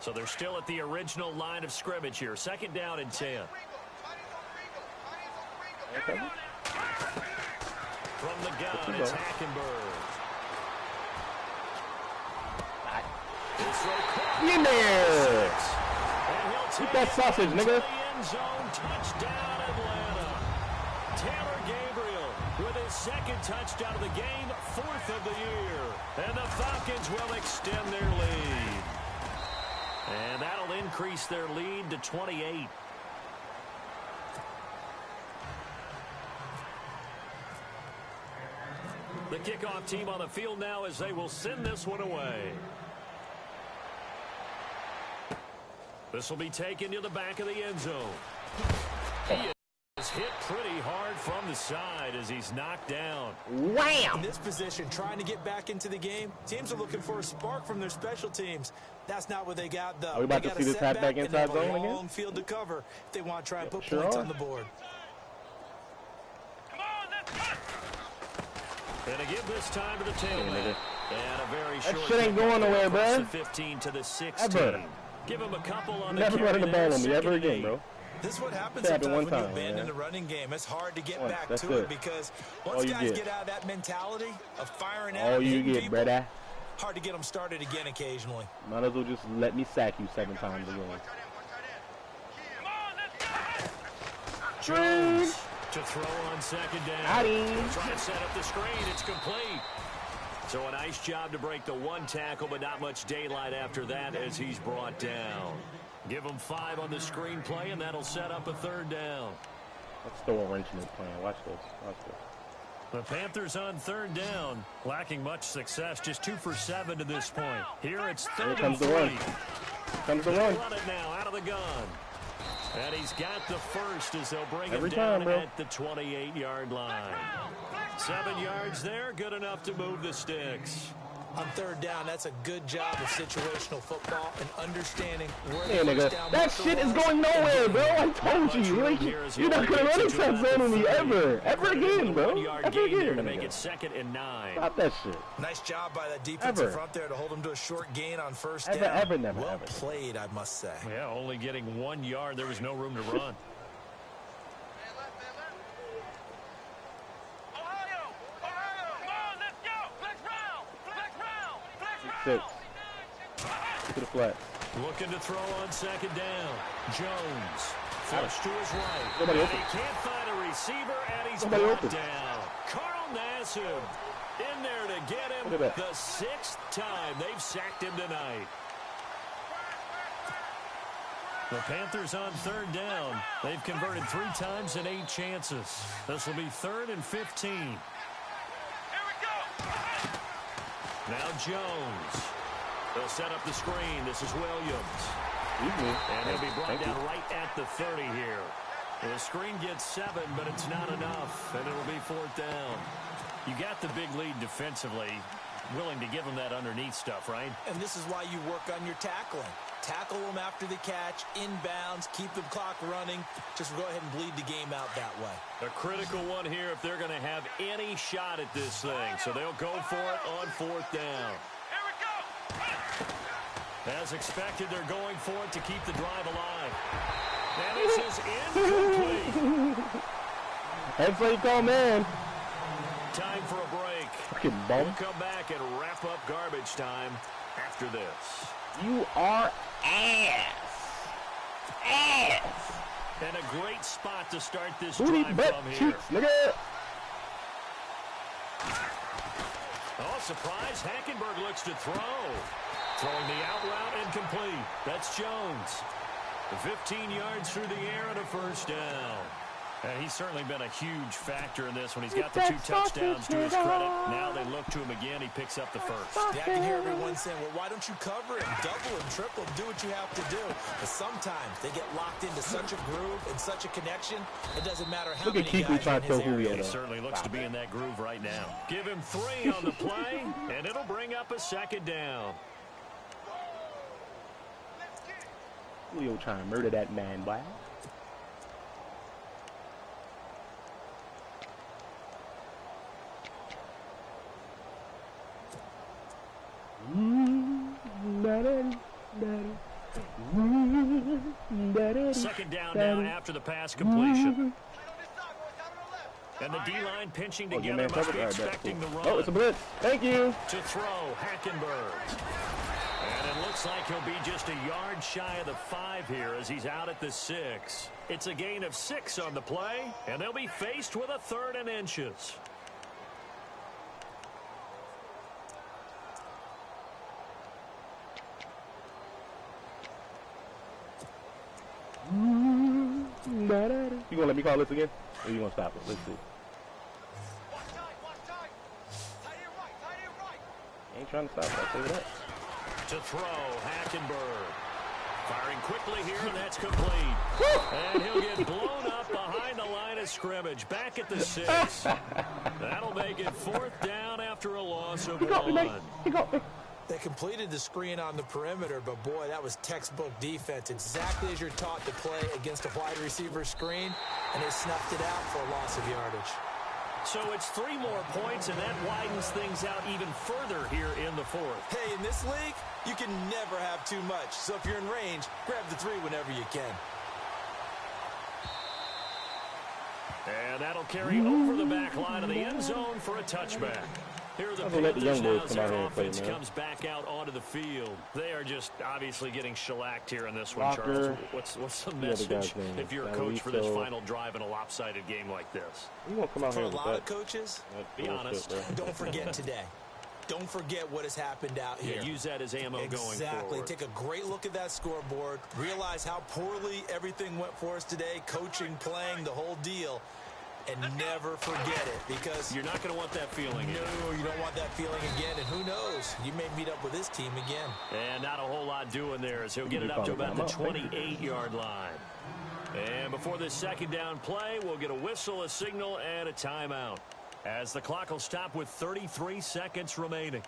So they're still at the original line of scrimmage here. 2nd down and 10.
Okay.
From the gun, it's Hackenberg. This throw caught.
In there!
And he'll take
Eat that sausage,
it
nigga.
to the end zone. Touchdown, Atlanta. Taylor Gabriel with his 2nd touchdown of the game, 4th of the year. And the Falcons will extend their lead. And that'll increase their lead to 28. The kickoff team on the field now as they will send this one away. This will be taken to the back of the end zone. He is hit pretty hard from the side as he's knocked down.
Wham!
In this position, trying to get back into the game, teams are looking for a spark from their special teams. That's not what they got, though.
Are we about
They
to
got
see
a
this halfback
setback and they
inside
have a
zone again?
long field to cover if they want to try and put
Sure
points
are.
on the board.
Come on, let's go.
And to give this time to the
Hey,
tailback.
nigga.
And a very
That
short
shit ain't
kickoff
going
there,
nowhere,
first
bro.
and 15 to the 16.
Ever.
Give him a couple on the
Never
carry
running the
there,
ball on me
2nd
ever
and
again,
8.
bro.
This is what happens
It happened
sometimes
one
when you
time,
abandon
man.
the running game. It's hard to get
Once,
back
that's
to it
it.
because
All
once
you
guys
get.
get out of that mentality of firing
All
out,
you
hitting
get,
people,
brother.
hard to get them started again occasionally.
Might as well just let me sack you 7 times again.
Come on, let's go.
Jones to throw on 2nd down.
Got him.
He'll try to set up the screen. It's complete. So a nice job to break the 1 tackle, but not much daylight after that as he's brought down. Give him 5 on the screen play, and that'll set up a 3rd down.
Let's throw a wrench in this plan. Watch this. Watch this.
The Panthers on 3rd down, lacking much success, just 2 for 7 to this point. Here it's 3rd
Here comes
and
the run.
3.
Comes the
They'll
run.
run it now out of the gun. And he's got the first as they'll bring
Every
it down
time, bro.
at the 28-yard line. 7 yards there, good enough to move the sticks.
On 3rd down, that's a good job of situational football and understanding where
Hey,
the
nigga.
first down
That
marker
shit is
was.
going nowhere, bro. I told you. Like, you're not going to run inside zone on me ever. Ever again, bro.
1-yard
Ever
gain there
again,
to make
nigga.
it 2nd and 9.
Stop that shit.
Nice job by that defensive
Ever.
front there to hold them to a short gain on 1st
Ever,
down.
ever, never,
well
ever.
played, I must say.
Yeah, only getting 1 yard. There was no room to run.
Ohio, come on, let's go. Flex round, flex round, flex round.
6. To the flat.
Looking to throw on 2nd down. Jones. Flush to his right.
Nobody
And
open.
he can't find a receiver, and he's
Nobody
brought
open.
down. Carl Nassib in there to get him
Look at that.
the 6th time they've sacked him tonight. The Panthers on 3rd down. They've converted 3 times in 8 chances. This will be 3rd and 15.
Here we go.
Now Jones. They'll set up the screen. This is Williams.
Excuse me.
And he'll be brought
Thank you.
down right at the 30 here. The screen gets 7, but it's not enough, and it'll be 4th down. You got the big lead defensively, willing to give them that underneath stuff, right?
And this is why you work on your tackling. Tackle them after the catch, inbounds, keep the clock running. Just go ahead and bleed the game out that way.
A critical one here if they're going to have any shot at this thing. So they'll go for it on 4th down.
Here we go.
As expected, they're going for it to keep the drive alive. And this is incomplete.
That's what you call man.
Time for a break.
Fucking bum.
We'll come back and wrap up garbage time after this.
You are ass. Ass.
And a great spot to start this
Booty
drive
butt
from here.
cheeks, nigga.
Oh, surprise. Hackenberg looks to throw. Throwing the out route incomplete. That's Jones. 15 yards through the air and a first down. And he's certainly been a huge factor in this when he's got the 2 touchdowns to his credit. Now they look to him again. He picks up the first.
Yeah, I can hear everyone saying, well, why don't you cover him, double him, triple him, do what you have to do. But sometimes they get locked into such a groove and such a connection, it doesn't matter how many guys are in his area.
He certainly looks to be in that groove right now. Give him 3 on the play, and it'll bring up a second down.
Julio trying to murder that man, boy.
Second down now after the pass completion. And the D-line pinching together must be expecting the run.
Oh, it's a blitz. Thank you.
To throw, Hackenberg. And it looks like he'll be just a yard shy of the 5 here as he's out at the 6. It's a gain of 6 on the play, and they'll be faced with a 3rd and inches.
You gonna let me call this again? Or you gonna stop it? Let's see. Ain't trying to stop it, I'll tell you that.
To throw, Hackenberg. Firing quickly here, and that's complete. And he'll get blown up behind the line of scrimmage. Back at the 6. That'll make it 4th down after a loss of 1.
He got me.
They completed the screen on the perimeter, but boy, that was textbook defense. Exactly as you're taught to play against a wide receiver screen, and they snuffed it out for a loss of yardage.
So it's 3 more points, and that widens things out even further here in the 4th.
Hey, in this league, you can never have too much. So if you're in range, grab the 3 whenever you can.
And that'll carry over the back line of the end zone for a touchback. Here are the Panthers now as their offense comes back out onto the field. They are just obviously getting shellacked here in this one, Charles. What's the message if you're a coach for this final drive in a lopsided game like this?
You won't come out
for
here
a
with
lot
that.
of coaches,
be honest.
Don't forget today. Don't forget what has happened out here.
Yeah, use that as ammo going forward.
Exactly. Take a great look at that scoreboard. Realize how poorly everything went for us today. Coaching, playing, the whole deal. And never forget it, because
you're not going to want that feeling.
No, you don't want that feeling again. And who knows? You may meet up with this team again.
And not a whole lot doing there as he'll get it up to about the 28-yard line. And before this second down play, we'll get a whistle, a signal, and a timeout, as the clock will stop with 33 seconds remaining.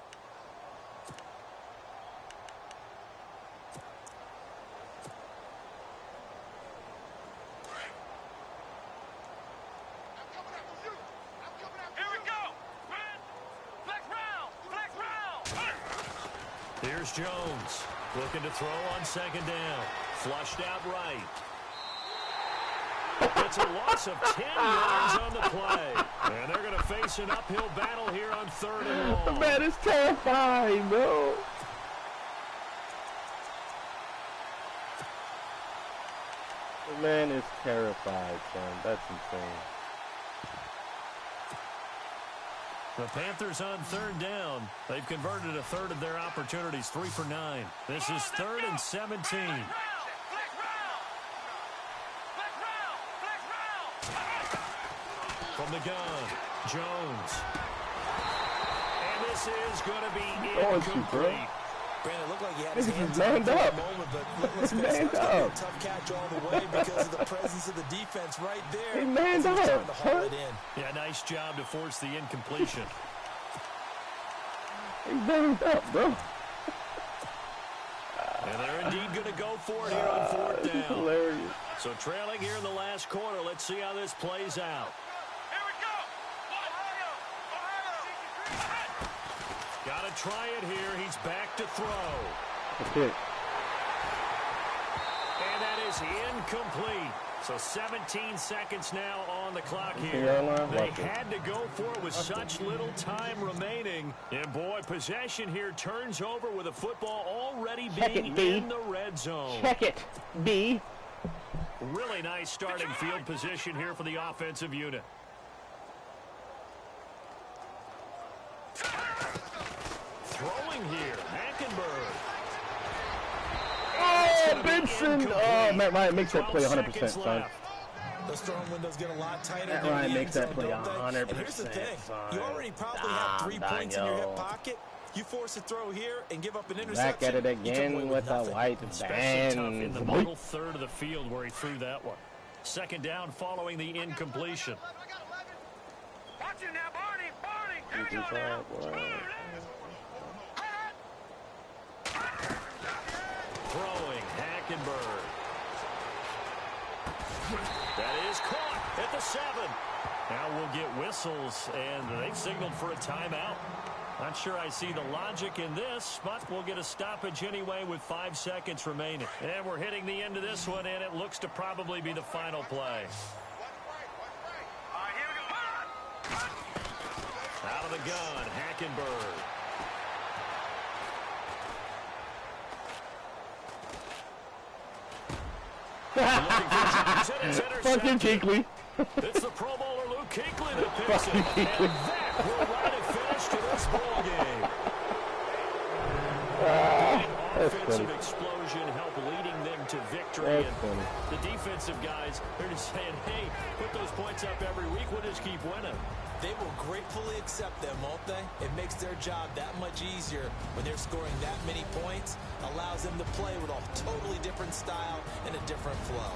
Here's Jones looking to throw on second down. Flushed out right. It's a loss of 10 yards on the play. And they're going to face an uphill battle here on 3rd and long.
The man is terrifying, bro. The man is terrified, son. That's insane.
The Panthers on 3rd down. They've converted a 1/3 of their opportunities, 3 for 9. This is 3rd and 17. From the gun, Jones. And this is going to be incomplete.
Brandon, it looked like he had his hands
manned
up
up.
for a moment, but let's face it, it's going to be a tough catch all the way because of the presence of the defense right there.
He manned up.
Trying to haul it in.
Yeah, nice job to force the incompletion.
He manned up, bro.
And they're indeed going to go for it here on 4th down.
Hilarious.
So trailing here in the last quarter, let's see how this plays out.
Here we go.
Got to try it here. He's back to throw.
That's it.
is incomplete. So 17 seconds now on the clock here. They had to go for it with such little time remaining. And, boy, possession here turns over with a football already being in the red zone.
Check it, B.
Really nice starting field position here for the offensive unit. Throwing here, Hackenberg.
Oh, Benson! Oh, Matt Ryan makes that play 100%, son.
Those throwing windows get a lot tighter.
Matt Ryan makes that play 100%.
And here's the thing. You already probably have 3 points in your hip pocket. You force a throw here and give up an interception.
Back at it again with a white
Especially tough in the middle third of the field where he threw that one. Second down following the incompletion.
Watch it now, Barney. Barney. Here we go now.
Throwing, Hackenberg. That is caught at the 7. Now we'll get whistles, and they've signaled for a timeout. Not sure I see the logic in this, but we'll get a stoppage anyway with 5 seconds remaining. And we're hitting the end of this one, and it looks to probably be the final play. Out of the gun, Hackenberg.
Fucking Kinkley.
It's the Pro Bowler Luke Kinkley that picks it. And that will write a finish to this ball game. Offensive explosion helped leading them to victory. And the defensive guys, they're just saying, hey, put those points up every week. We'll just keep winning.
They will gratefully accept them, won't they? It makes their job that much easier when they're scoring that many points. Allows them to play with a totally different style and a different flow.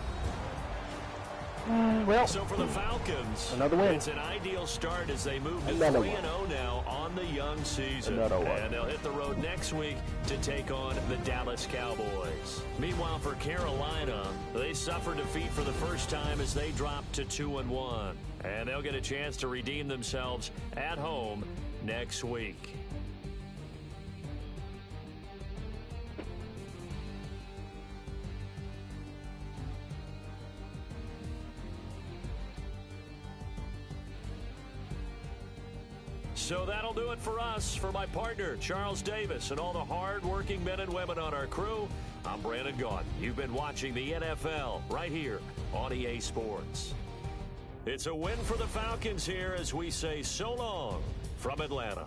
Well,
so for the Falcons,
another win.
It's an ideal start as they move to 3-0 now on the young season. And they'll hit the road next week to take on the Dallas Cowboys. Meanwhile, for Carolina, they suffered defeat for the first time as they dropped to 2-1. And they'll get a chance to redeem themselves at home next week. So that'll do it for us. For my partner, Charles Davis, and all the hard-working men and women on our crew, I'm Brandon Gaudin. You've been watching the NFL right here on EA Sports. It's a win for the Falcons here as we say so long from Atlanta.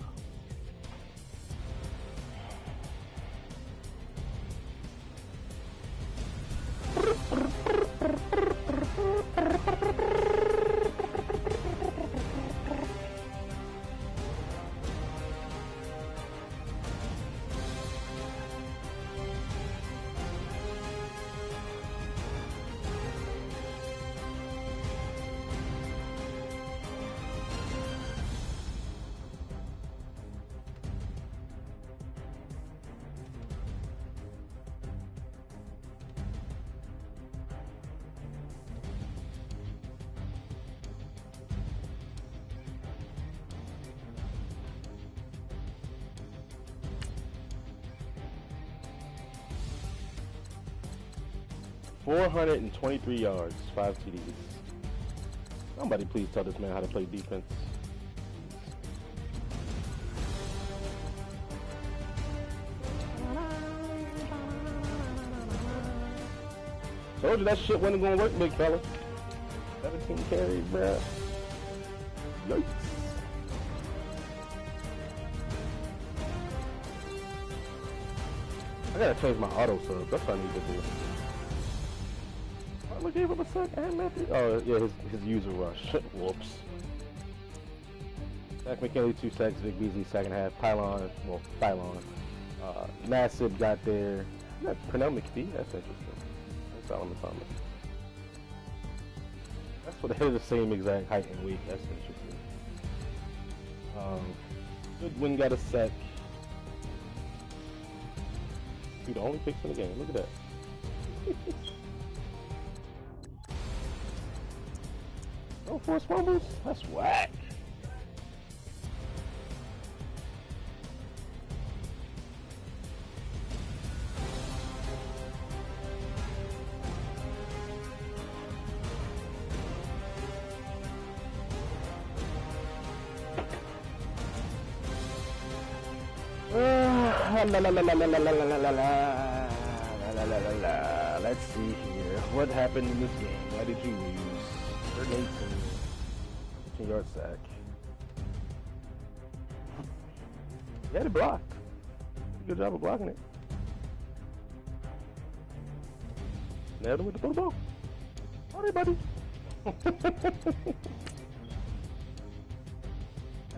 .423 yards, 5 TDs. Somebody please tell this man how to play defense. Told you that shit wasn't gonna work, big fella. 17 carries, bruh. Yikes. I gotta change my auto subs. That's what I need to do. I gave him a sec and Matthew. Oh yeah, his user rush. Whoops. Zach McKinley 2 sacks. Vic Beasley second half. Pylon. Massive got there. That's Pernell McPhee. That's interesting. And Solomon Thomas. That's what they're the same exact height and weight. That's interesting. Goodwin got a sack. Dude, the only picks in the game. Look at that. No forced fumbles? That's whack. Let's see here. What happened in this game? Why did you lose? Third and 18 yard sack. You had it blocked. Good job of blocking it. Nailed him with the football. All right, buddy.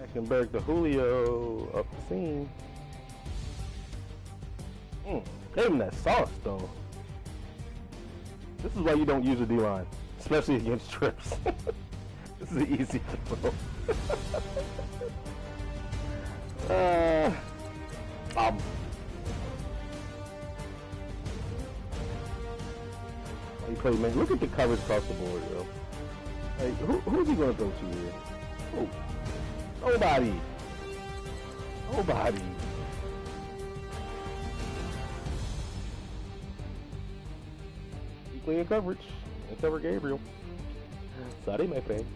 Hackenberg to Julio up the seam. Gave him that sauce, though. This is why you don't use a D-line, especially against trips. This is an easy throw. He played, man. Look at the coverage across the board, yo. Like, who's he gonna throw to here? Oh, nobody. Nobody. He clean coverage and cover Gabriel. Sorry, my friend.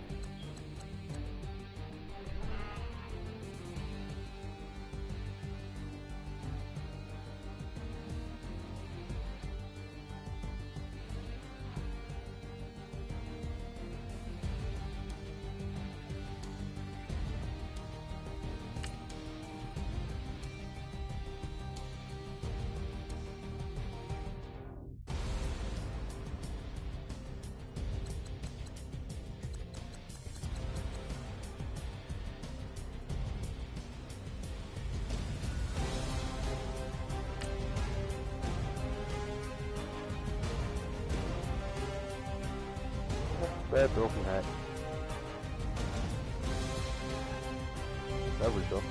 Bad throw from Hack. Coverage though.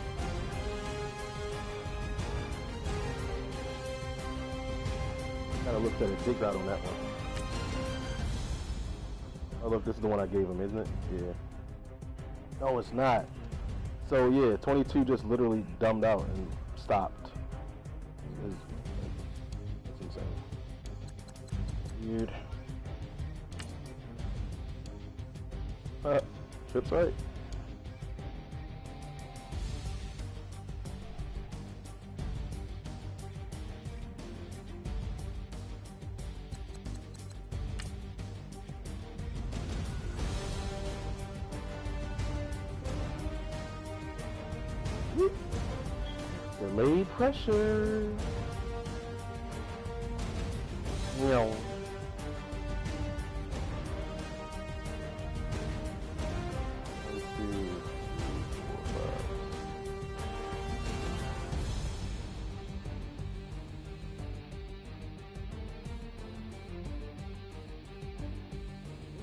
Kinda looked at a dig route on that one. Oh look, this is the one I gave him, isn't it? Yeah. No, it's not. So yeah, 22 just literally dumbed out and stopped. That's insane. Weird. Trips right. Delayed pressure. No.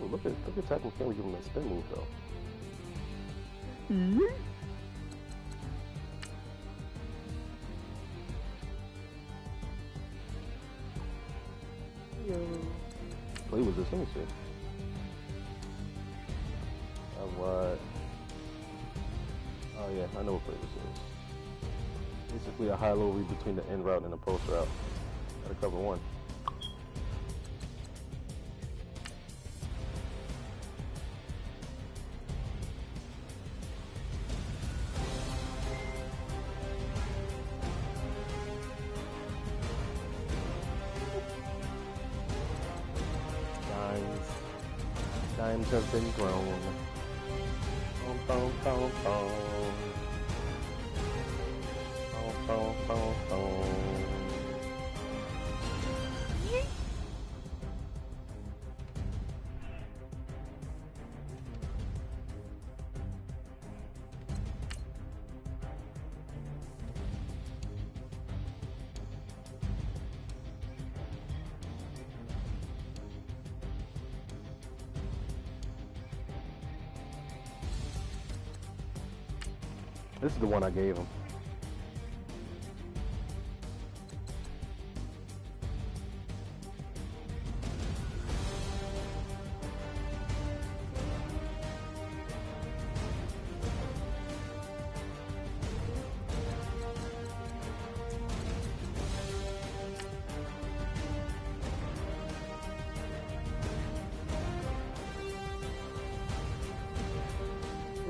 Look at tackle. Can't we give him that spin move though? Play with this. Let me see. What? Oh yeah, I know what play this is. Basically a high-low read between the end route and the post route. Gotta cover one. Dimes have been grown. Boom, boom, boom, boom. Boom, boom, boom, boom. This is the one I gave him.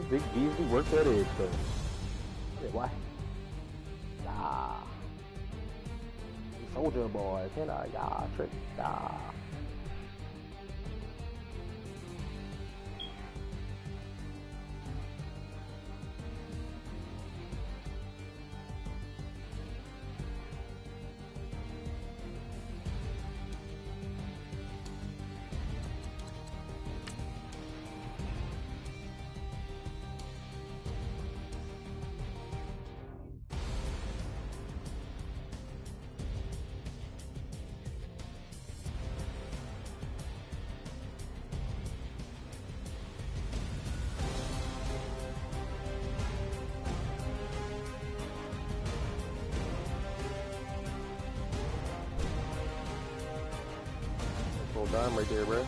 Big Beasley worked that edge though. Why? Soldier boy, can I? Yeah, trick, yeah. Full dime right there, bro.